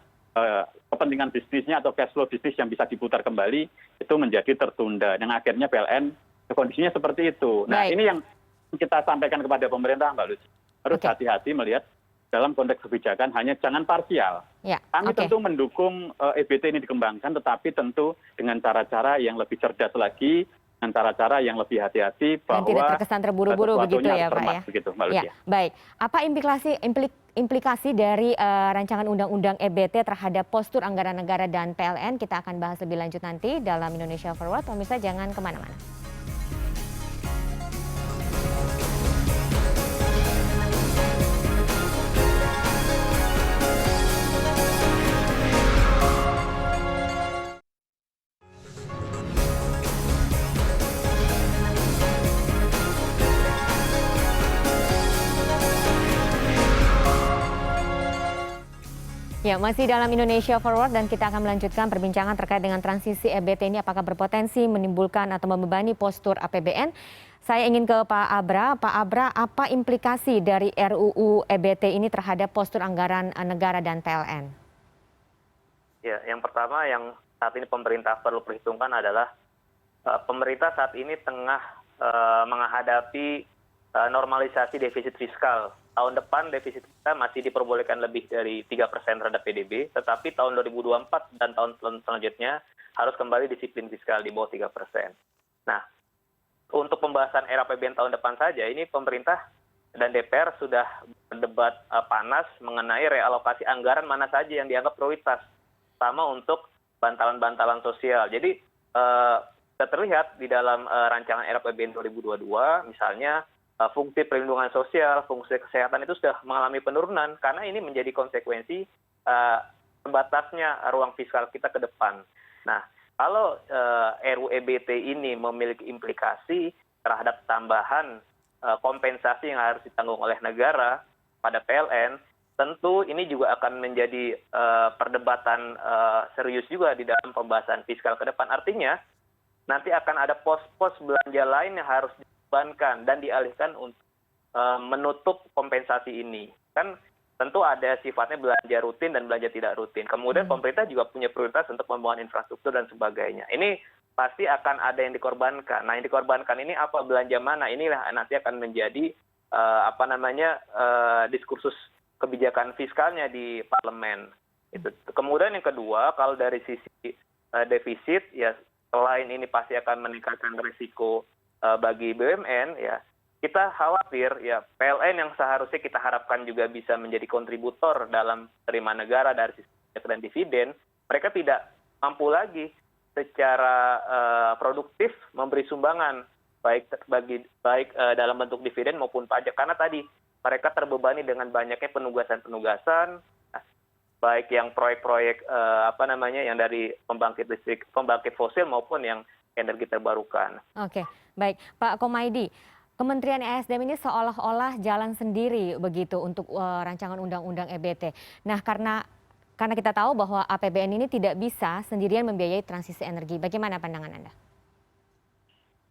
Speaker 7: kepentingan bisnisnya atau cash flow bisnis yang bisa diputar kembali itu menjadi tertunda, yang akhirnya PLN kondisinya seperti itu. Nah,
Speaker 1: Baik.
Speaker 7: ini yang kita sampaikan kepada pemerintah, Mbak Lucy. Harus
Speaker 1: Oke.
Speaker 7: hati-hati melihat dalam konteks kebijakan, hanya jangan parsial.
Speaker 1: Ya,
Speaker 7: Kami
Speaker 1: oke.
Speaker 7: tentu mendukung EBT ini dikembangkan, tetapi tentu dengan cara-cara yang lebih cerdas lagi, dengan cara-cara yang lebih hati-hati,
Speaker 1: Dan tidak
Speaker 7: bahwa
Speaker 1: terkesan terburu-buru begitu
Speaker 7: sesuatunya
Speaker 1: ya,
Speaker 7: harus
Speaker 1: Pak
Speaker 7: cermat,
Speaker 1: ya?
Speaker 7: begitu, Mbak
Speaker 1: Ya,
Speaker 7: Lucy.
Speaker 1: baik. Apa implikasi dari rancangan undang-undang EBT terhadap postur anggaran negara dan PLN? Kita akan bahas lebih lanjut nanti dalam Indonesia Forward. Pemirsa jangan kemana-mana. Ya, masih dalam Indonesia Forward dan kita akan melanjutkan perbincangan terkait dengan transisi EBT ini apakah berpotensi menimbulkan atau membebani postur APBN. Saya ingin ke Pak Abra. Pak Abra, apa implikasi dari RUU EBT ini terhadap postur anggaran negara dan PLN?
Speaker 5: Ya, yang pertama yang saat ini pemerintah perlu perhitungkan adalah pemerintah saat ini tengah menghadapi normalisasi defisit fiskal. Tahun depan defisit kita masih diperbolehkan lebih dari 3% terhadap PDB, tetapi tahun 2024 dan tahun selanjutnya harus kembali disiplin fiskal di bawah 3%. Nah, untuk pembahasan RAPBN tahun depan saja, ini pemerintah dan DPR sudah berdebat panas mengenai realokasi anggaran mana saja yang dianggap prioritas, sama untuk bantalan-bantalan sosial. Jadi, terlihat di dalam rancangan RAPBN 2022, misalnya, fungsi perlindungan sosial, fungsi kesehatan itu sudah mengalami penurunan karena ini menjadi konsekuensi terbatasnya ruang fiskal kita ke depan. Nah, kalau RUU EBT ini memiliki implikasi terhadap tambahan kompensasi yang harus ditanggung oleh negara pada PLN, tentu ini juga akan menjadi perdebatan serius juga di dalam pembahasan fiskal ke depan. Artinya, nanti akan ada pos-pos belanja lain yang harus dibebankan dan dialihkan untuk menutup kompensasi ini. Kan tentu ada sifatnya belanja rutin dan belanja tidak rutin. Kemudian pemerintah juga punya prioritas untuk pembangunan infrastruktur dan sebagainya. Ini pasti akan ada yang dikorbankan. Nah, yang dikorbankan ini apa, belanja mana? Inilah nanti akan menjadi diskursus kebijakan fiskalnya di parlemen. Kemudian yang kedua, kalau dari sisi defisit, ya selain ini pasti akan meningkatkan risiko bagi BUMN, ya kita khawatir ya PLN yang seharusnya kita harapkan juga bisa menjadi kontributor dalam penerimaan negara dari sisi pajak dan dividen, mereka tidak mampu lagi secara produktif memberi sumbangan baik dalam bentuk dividen maupun pajak, karena tadi mereka terbebani dengan banyaknya penugasan-penugasan, baik yang proyek-proyek yang dari pembangkit fosil maupun yang energi terbarukan.
Speaker 1: Oke, baik. Pak Komaydi, Kementerian ESDM ini seolah-olah jalan sendiri begitu untuk rancangan undang-undang EBT. Nah, karena kita tahu bahwa APBN ini tidak bisa sendirian membiayai transisi energi. Bagaimana pandangan Anda?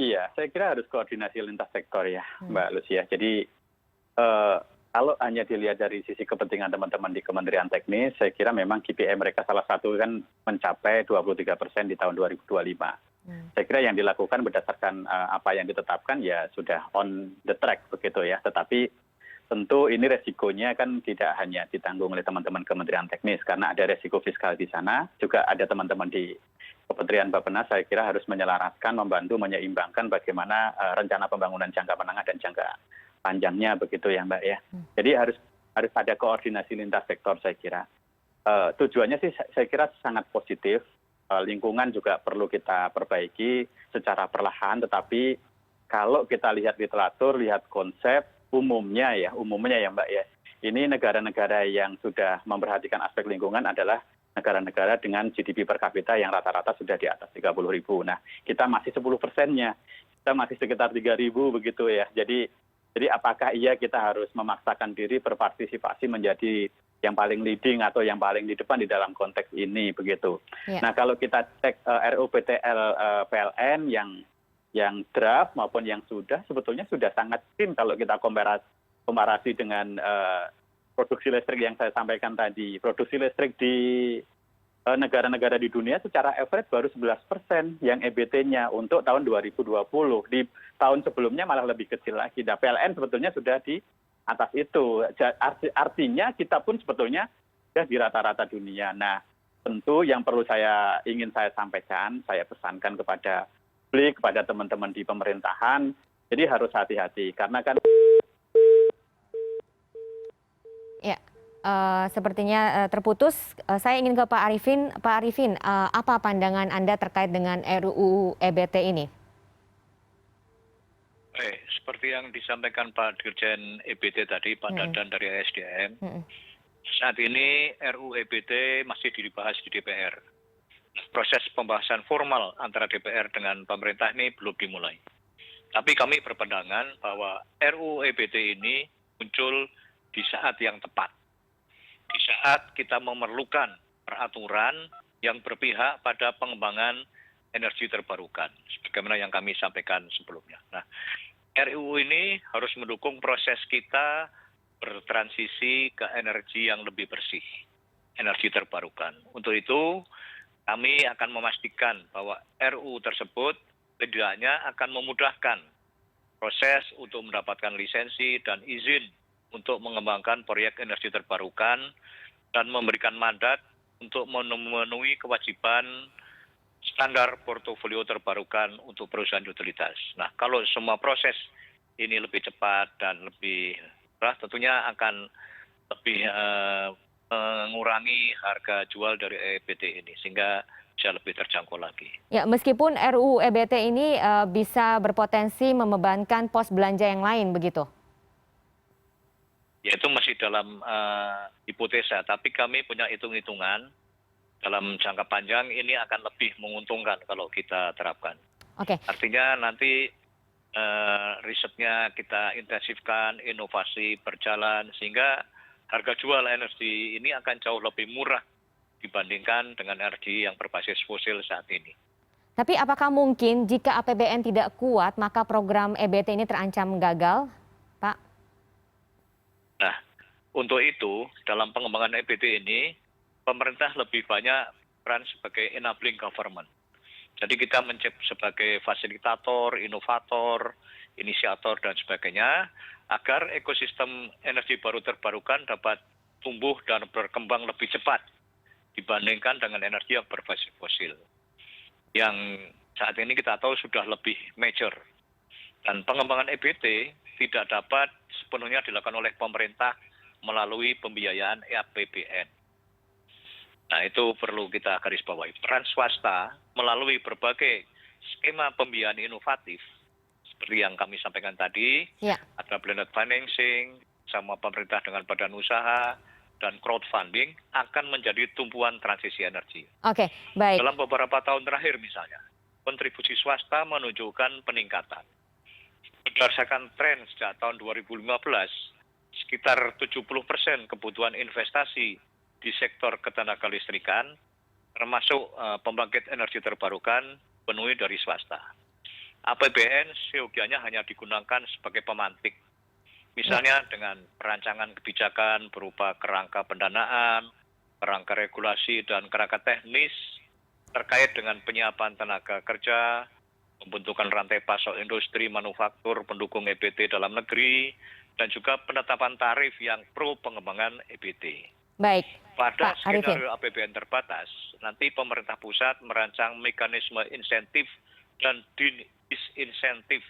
Speaker 7: Iya, saya kira harus koordinasi lintas sektor ya, Mbak Lucia. Jadi kalau hanya dilihat dari sisi kepentingan teman-teman di Kementerian Teknis, saya kira memang KPI mereka salah satu kan mencapai 23% di tahun 2025. Saya kira yang dilakukan berdasarkan apa yang ditetapkan ya sudah on the track begitu ya. Tetapi tentu ini resikonya kan tidak hanya ditanggung oleh teman-teman Kementerian Teknis karena ada resiko fiskal di sana, juga ada teman-teman di Kementerian Bappenas saya kira harus menyelaraskan, membantu menyeimbangkan bagaimana rencana pembangunan jangka menengah dan jangka panjangnya begitu ya Mbak ya. Jadi harus ada koordinasi lintas sektor saya kira. Tujuannya sih saya kira sangat positif. Lingkungan juga perlu kita perbaiki secara perlahan, tetapi kalau kita lihat literatur, lihat konsep, umumnya ya Mbak ya, ini negara-negara yang sudah memperhatikan aspek lingkungan adalah negara-negara dengan GDP per kapita yang rata-rata sudah di atas 30.000. Nah, kita masih 10%-nya, kita masih sekitar 3.000 begitu ya. Jadi apakah iya kita harus memaksakan diri berpartisipasi menjadi yang paling leading atau yang paling di depan di dalam konteks ini begitu. Ya. Nah, kalau kita cek RUPTL PLN yang draft maupun yang sebetulnya sudah sangat tim kalau kita komparasi dengan produksi listrik yang saya sampaikan tadi. Produksi listrik di negara-negara di dunia secara average baru 11% yang EBT-nya untuk tahun 2020. Di tahun sebelumnya malah lebih kecil lagi. Nah, PLN sebetulnya sudah di atas itu. Artinya kita pun sebetulnya sudah di rata-rata dunia. Nah, tentu yang perlu ingin saya sampaikan, saya pesankan kepada publik, kepada teman-teman di pemerintahan, jadi harus hati-hati karena kan
Speaker 1: Ya, sepertinya terputus. Saya ingin ke Pak Arifin. Pak Arifin, apa pandangan Anda terkait dengan RUU EBT ini?
Speaker 6: Seperti yang disampaikan Pak Dirjen EBT tadi, Pak Dadan dari ASDM, saat ini RUU EBT masih dibahas di DPR. Proses pembahasan formal antara DPR dengan pemerintah ini belum dimulai. Tapi kami berpandangan bahwa RUU EBT ini muncul di saat yang tepat. Di saat kita memerlukan peraturan yang berpihak pada pengembangan energi terbarukan, sebagaimana yang kami sampaikan sebelumnya. Nah, RUU ini harus mendukung proses kita bertransisi ke energi yang lebih bersih, energi terbarukan. Untuk itu, kami akan memastikan bahwa RUU tersebut setidaknya akan memudahkan proses untuk mendapatkan lisensi dan izin untuk mengembangkan proyek energi terbarukan dan memberikan mandat untuk memenuhi kewajiban standar portofolio terbarukan untuk perusahaan utilitas. Nah, kalau semua proses ini lebih cepat dan lebih murah, tentunya akan lebih mengurangi harga jual dari EBT ini, sehingga bisa lebih terjangkau lagi.
Speaker 1: Ya, meskipun RUU EBT ini bisa berpotensi membebankan pos belanja yang lain, begitu?
Speaker 6: Ya, itu masih dalam hipotesa, tapi kami punya hitung-hitungan dalam jangka panjang ini akan lebih menguntungkan kalau kita terapkan.
Speaker 1: Oke.
Speaker 6: Artinya nanti risetnya kita intensifkan, inovasi berjalan, sehingga harga jual energi ini akan jauh lebih murah dibandingkan dengan energi yang berbasis fosil saat ini.
Speaker 1: Tapi apakah mungkin jika APBN tidak kuat, maka program EBT ini terancam gagal, Pak?
Speaker 6: Nah, untuk itu, dalam pengembangan EBT ini, pemerintah lebih banyak peran sebagai enabling government. Jadi kita sebagai fasilitator, inovator, inisiator, dan sebagainya, agar ekosistem energi baru terbarukan dapat tumbuh dan berkembang lebih cepat dibandingkan dengan energi yang berbasis fosil, yang saat ini kita tahu sudah lebih major. Dan pengembangan EBT tidak dapat sepenuhnya dilakukan oleh pemerintah melalui pembiayaan APBN. Nah, itu perlu kita garis bawahi. Peran swasta melalui berbagai skema pembiayaan inovatif, seperti yang kami sampaikan tadi, ada blended financing, sama pemerintah dengan badan usaha, dan crowdfunding akan menjadi tumpuan transisi energi.
Speaker 1: Oke, baik.
Speaker 6: Dalam beberapa tahun terakhir misalnya, kontribusi swasta menunjukkan peningkatan. Berdasarkan tren sejak tahun 2015, sekitar 70% kebutuhan investasi di sektor ketenaga listrikan, termasuk pembangkit energi terbarukan, penuhi dari swasta. APBN seyogianya hanya digunakan sebagai pemantik. Misalnya dengan perancangan kebijakan berupa kerangka pendanaan, kerangka regulasi, dan kerangka teknis terkait dengan penyiapan tenaga kerja, pembentukan rantai pasok industri, manufaktur, pendukung EBT dalam negeri, dan juga penetapan tarif yang pro pengembangan EBT.
Speaker 1: Baik,
Speaker 6: Pada
Speaker 1: Pak Arifin.
Speaker 6: skenario APBN terbatas, nanti pemerintah pusat merancang mekanisme insentif dan disinsentif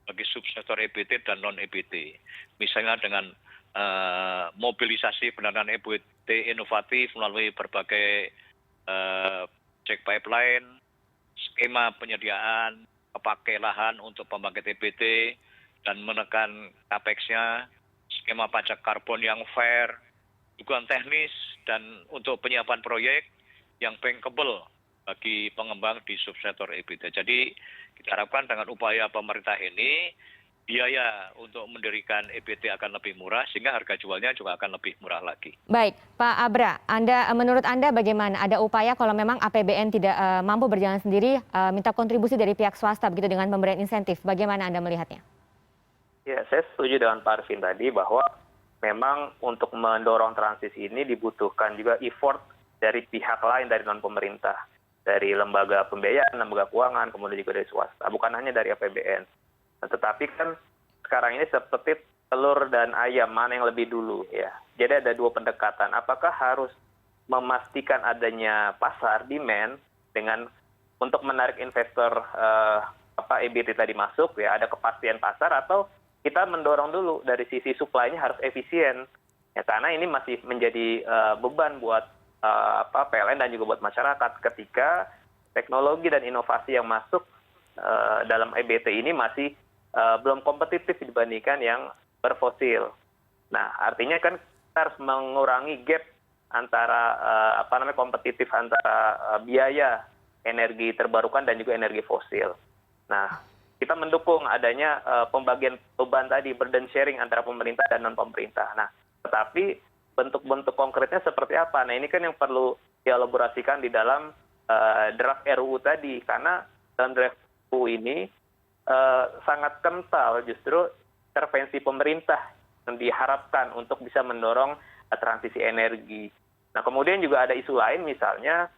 Speaker 6: bagi subsektor EBT dan non-EBT. Misalnya dengan mobilisasi pendanaan EBT inovatif melalui berbagai cek pipeline, skema penyediaan kepakai lahan untuk pembangkit EBT, dan menekan capex-nya, skema pajak karbon yang fair, dukungan teknis, dan untuk penyiapan proyek yang bankable bagi pengembang di subsektor EBT. Jadi kita harapkan dengan upaya pemerintah ini, biaya untuk mendirikan EBT akan lebih murah, sehingga harga jualnya juga akan lebih murah lagi.
Speaker 1: Baik, Pak Abra, menurut Anda bagaimana? Ada upaya kalau memang APBN tidak mampu berjalan sendiri, minta kontribusi dari pihak swasta begitu dengan pemberian insentif. Bagaimana Anda melihatnya?
Speaker 5: Ya, saya setuju dengan Pak Arifin tadi bahwa memang untuk mendorong transisi ini dibutuhkan juga effort dari pihak lain, dari non-pemerintah, dari lembaga pembiayaan, lembaga keuangan, kemudian juga dari swasta, bukan hanya dari APBN. Nah, tetapi kan sekarang ini seperti telur dan ayam, mana yang lebih dulu ya. Jadi ada dua pendekatan. Apakah harus memastikan adanya pasar demand dengan untuk menarik investor EBT tadi masuk ya, ada kepastian pasar, atau kita mendorong dulu dari sisi supply-nya harus efisien ya, karena ini masih menjadi beban buat PLN dan juga buat masyarakat ketika teknologi dan inovasi yang masuk dalam EBT ini masih belum kompetitif dibandingkan yang berfosil. Nah, artinya kan kita harus mengurangi gap antara kompetitif antara biaya energi terbarukan dan juga energi fosil. Nah, kita mendukung adanya pembagian beban tadi, burden sharing antara pemerintah dan non pemerintah. Nah, tetapi bentuk-bentuk konkretnya seperti apa? Nah, ini kan yang perlu dielaborasikan di dalam draft RUU tadi, karena dalam draft RUU ini sangat kental justru intervensi pemerintah yang diharapkan untuk bisa mendorong transisi energi. Nah, kemudian juga ada isu lain, misalnya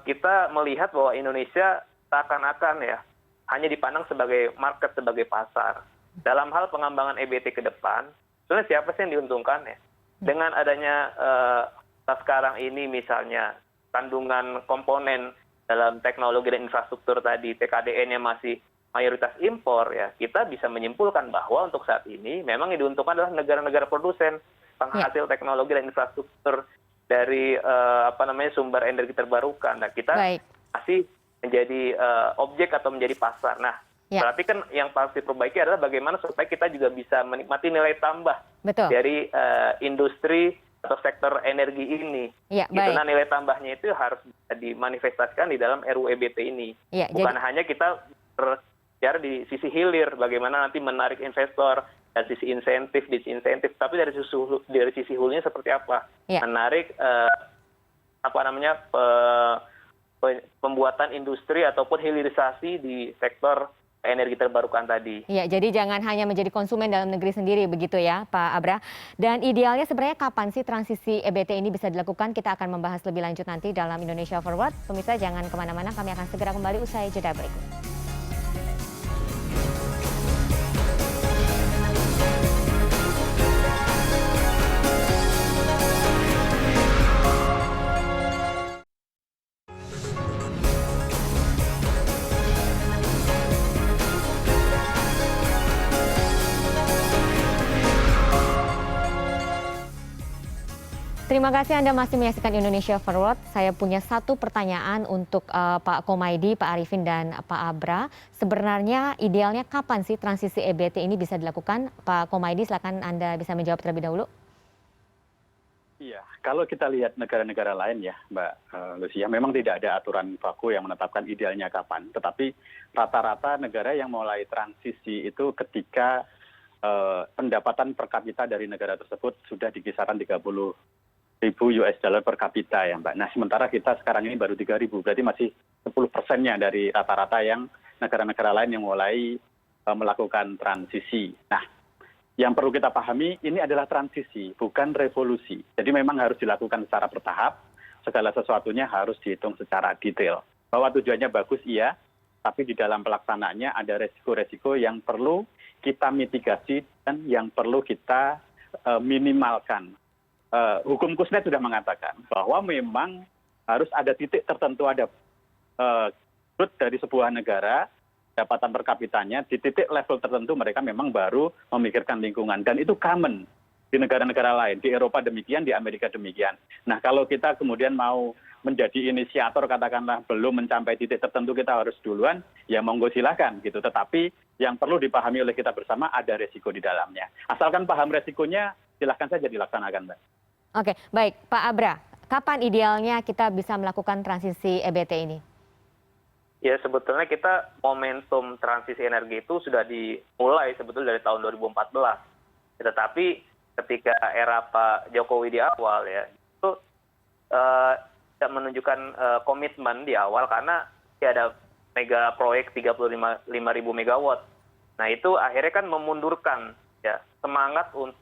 Speaker 5: kita melihat bahwa Indonesia seakan-akan ya hanya dipandang sebagai market, sebagai pasar. Dalam hal pengembangan EBT ke depan, sebenarnya siapa sih yang diuntungkan ya? Dengan adanya sekarang ini misalnya kandungan komponen dalam teknologi dan infrastruktur tadi, TKDN-nya masih mayoritas impor ya, kita bisa menyimpulkan bahwa untuk saat ini memang yang diuntungkan adalah negara-negara produsen penghasil teknologi dan infrastruktur dari sumber energi terbarukan. Nah, kita masih menjadi objek atau menjadi pasar. Nah, berarti kan yang pasti diperbaiki adalah bagaimana supaya kita juga bisa menikmati nilai tambah dari industri atau sektor energi ini. Nah, nilai tambahnya itu harus dimanifestasikan di dalam RUU EBT ini. Bukan hanya kita berbicara di sisi hilir, bagaimana nanti menarik investor, dari sisi insentif, disinsentif, tapi dari sisi hulunya seperti apa? Menarik pembuatan industri ataupun hilirisasi di sektor energi terbarukan tadi.
Speaker 1: Iya, jadi jangan hanya menjadi konsumen dalam negeri sendiri begitu ya, Pak Abra. Dan idealnya sebenarnya kapan sih transisi EBT ini bisa dilakukan? Kita akan membahas lebih lanjut nanti dalam Indonesia Forward. Pemirsa jangan kemana-mana, kami akan segera kembali usai jeda berikut. Terima kasih Anda masih menyaksikan Indonesia Forward. Saya punya satu pertanyaan untuk Pak Komaydi, Pak Arifin, dan Pak Abra. Sebenarnya idealnya kapan sih transisi EBT ini bisa dilakukan? Pak Komaydi, silakan Anda bisa menjawab terlebih dahulu.
Speaker 7: Iya, kalau kita lihat negara-negara lain ya, Mbak Lucia, memang tidak ada aturan baku yang menetapkan idealnya kapan. Tetapi rata-rata negara yang mulai transisi itu ketika pendapatan per kapita dari negara tersebut sudah di kisaran 30.000 US dollar per kapita ya Mbak. Nah, sementara kita sekarang ini baru 3.000, berarti masih 10%-nya dari rata-rata yang negara-negara lain yang mulai melakukan transisi. Nah, yang perlu kita pahami ini adalah transisi, bukan revolusi. Jadi memang harus dilakukan secara bertahap, segala sesuatunya harus dihitung secara detail. Bahwa tujuannya bagus iya, tapi di dalam pelaksanaannya ada resiko-resiko yang perlu kita mitigasi dan yang perlu kita minimalkan. Hukum Kusnet sudah mengatakan bahwa memang harus ada titik tertentu, ada growth dari sebuah negara, pendapatan per kapitanya, di titik level tertentu mereka memang baru memikirkan lingkungan. Dan itu common di negara-negara lain, di Eropa demikian, di Amerika demikian. Nah, kalau kita kemudian mau menjadi inisiator, katakanlah belum mencapai titik tertentu kita harus duluan, ya monggo silakan gitu. Tetapi yang perlu dipahami oleh kita bersama ada resiko di dalamnya. Asalkan paham resikonya, silahkan saja dilaksanakan, Mbak.
Speaker 1: Oke, baik. Pak Abra, kapan idealnya kita bisa melakukan transisi EBT ini?
Speaker 5: Ya, sebetulnya kita momentum transisi energi itu sudah dimulai sebetulnya dari tahun 2014. Tetapi ketika era Pak Jokowi di awal ya, itu tidak menunjukkan komitmen di awal karena ada mega proyek 35.000 megawatt. Nah, itu akhirnya kan memundurkan ya semangat untuk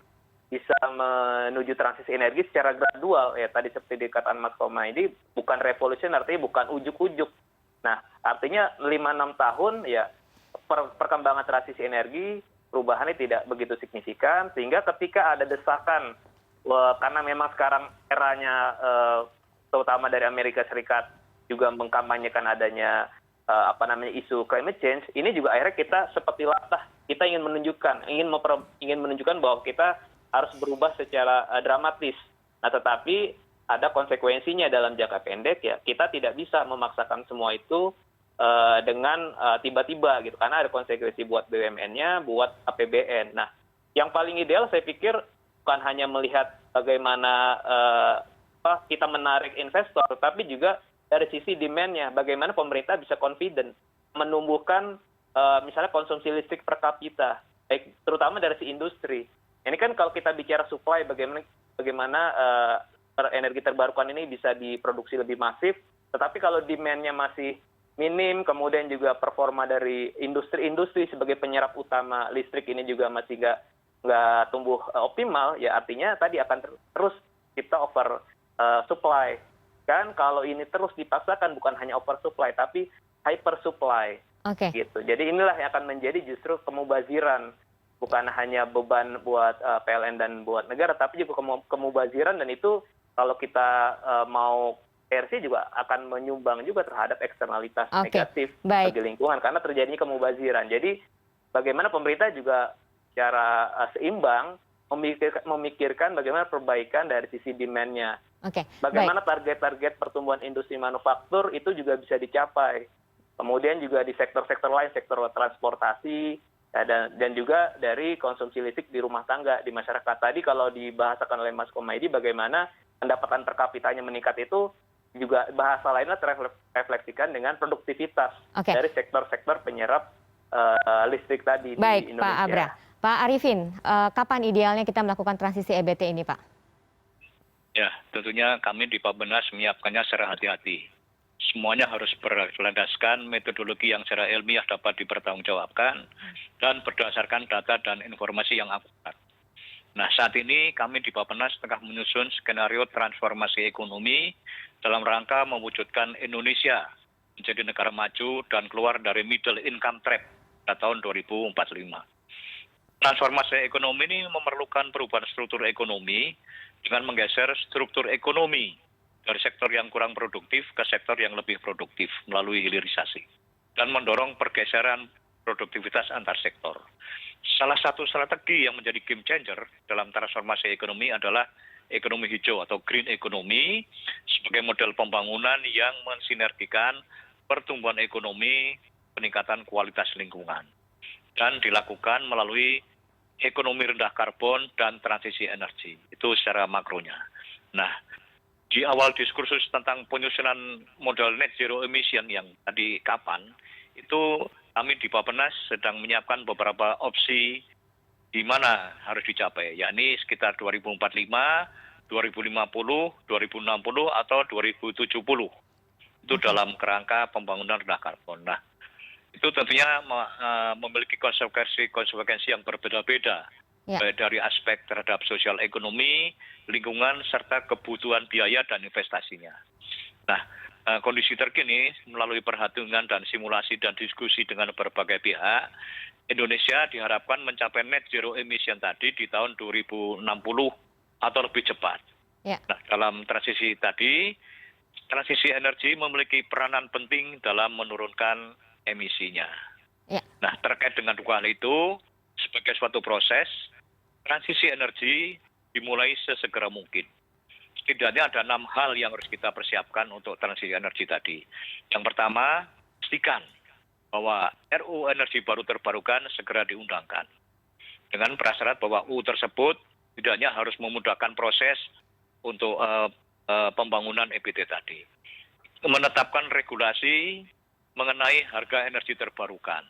Speaker 5: bisa menuju transisi energi secara gradual ya, tadi seperti dikatakan Mas Koma, ini bukan revolution, artinya bukan ujuk-ujuk. Nah, artinya 5-6 tahun ya perkembangan transisi energi perubahannya tidak begitu signifikan, sehingga ketika ada desakan karena memang sekarang eranya terutama dari Amerika Serikat juga mengkampanyekan adanya isu climate change, ini juga akhirnya kita seperti latah, kita ingin menunjukkan bahwa kita harus berubah secara dramatis. Nah, tetapi ada konsekuensinya dalam jangka pendek ya. Kita tidak bisa memaksakan semua itu dengan tiba-tiba gitu, karena ada konsekuensi buat BUMN-nya, buat APBN. Nah, yang paling ideal saya pikir bukan hanya melihat bagaimana kita menarik investor, tapi juga dari sisi demand-nya, bagaimana pemerintah bisa confident menumbuhkan misalnya konsumsi listrik per kapita, terutama dari si industri. Ini kan kalau kita bicara supply, bagaimana energi terbarukan ini bisa diproduksi lebih masif, tetapi kalau demand-nya masih minim, kemudian juga performa dari industri-industri sebagai penyerap utama listrik ini juga masih nggak tumbuh optimal, ya artinya tadi akan terus kita over supply. Kan kalau ini terus dipaksakan bukan hanya over supply, tapi hyper supply. Gitu. Jadi inilah yang akan menjadi justru kemubaziran, bukan hanya beban buat PLN dan buat negara, tapi juga kemubaziran, dan itu kalau kita mau versi juga akan menyumbang juga terhadap eksternalitas negatif bagi lingkungan karena terjadinya kemubaziran. Jadi bagaimana pemerintah juga secara seimbang memikirkan bagaimana perbaikan dari sisi demand-nya. Bagaimana target-target pertumbuhan industri manufaktur itu juga bisa dicapai. Kemudian juga di sektor-sektor lain, sektor transportasi, ya, dan juga dari konsumsi listrik di rumah tangga, di masyarakat. Tadi kalau dibahasakan oleh Mas Komaydi bagaimana pendapatan per kapitanya meningkat, itu juga bahasa lainnya terrefleksikan dengan produktivitas dari sektor-sektor penyerap listrik tadi di Indonesia.
Speaker 1: Pak Abra. Pak Arifin, kapan idealnya kita melakukan transisi EBT ini, Pak?
Speaker 6: Ya, tentunya kami di Bappenas menyiapkannya secara hati-hati. Semuanya harus berlandaskan metodologi yang secara ilmiah dapat dipertanggungjawabkan dan berdasarkan data dan informasi yang akurat. Nah, saat ini kami di Bappenas tengah menyusun skenario transformasi ekonomi dalam rangka mewujudkan Indonesia menjadi negara maju dan keluar dari middle income trap pada tahun 2045. Transformasi ekonomi ini memerlukan perubahan struktur ekonomi dengan menggeser struktur ekonomi dari sektor yang kurang produktif ke sektor yang lebih produktif melalui hilirisasi dan mendorong pergeseran produktivitas antar sektor. Salah satu strategi yang menjadi game changer dalam transformasi ekonomi adalah ekonomi hijau atau green economy sebagai model pembangunan yang mensinergikan pertumbuhan ekonomi, peningkatan kualitas lingkungan, dan dilakukan melalui ekonomi rendah karbon dan transisi energi. Itu secara makronya. Nah, di awal diskursus tentang penyusunan model net zero emission yang tadi kapan, itu kami di Bappenas sedang menyiapkan beberapa opsi di mana harus dicapai, yakni sekitar 2045, 2050, 2060, atau 2070. Itu dalam kerangka pembangunan rendah karbon. Nah, itu tentunya memiliki konsekuensi yang berbeda-beda, baik dari aspek terhadap sosial ekonomi, lingkungan, serta kebutuhan biaya dan investasinya. Nah, kondisi terkini melalui perhitungan dan simulasi dan diskusi dengan berbagai pihak, Indonesia diharapkan mencapai net zero emission tadi di tahun 2060 atau lebih cepat. Nah, dalam transisi tadi, transisi energi memiliki peranan penting dalam menurunkan emisinya. Nah, terkait dengan dua hal itu, sebagai suatu proses, transisi energi dimulai sesegera mungkin. Setidaknya ada 6 hal yang harus kita persiapkan untuk transisi energi tadi. Yang pertama, pastikan bahwa RUU energi baru terbarukan segera diundangkan. Dengan prasyarat bahwa UU tersebut setidaknya harus memudahkan proses untuk pembangunan EBT tadi. Menetapkan regulasi mengenai harga energi terbarukan.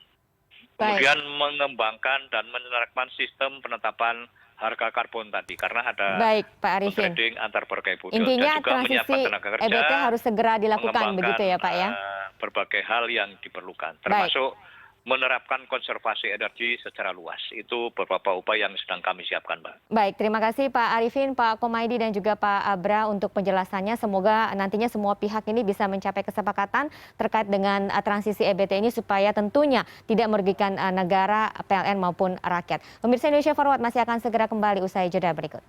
Speaker 6: Kemudian mengembangkan dan menerapkan sistem penetapan harga karbon tadi, karena ada trading antar berbagai pihak.
Speaker 1: Intinya
Speaker 6: dan juga
Speaker 1: transisi EBT harus segera dilakukan begitu ya Pak ya?
Speaker 6: Berbagai hal yang diperlukan, termasuk menerapkan konservasi energi secara luas. Itu beberapa upaya yang sedang kami siapkan, Mbak.
Speaker 1: Baik, terima kasih Pak Arifin, Pak Komaydi, dan juga Pak Abra untuk penjelasannya. Semoga nantinya semua pihak ini bisa mencapai kesepakatan terkait dengan transisi EBT ini supaya tentunya tidak merugikan negara, PLN maupun rakyat. Pemirsa Indonesia Forward masih akan segera kembali usai jeda berikut.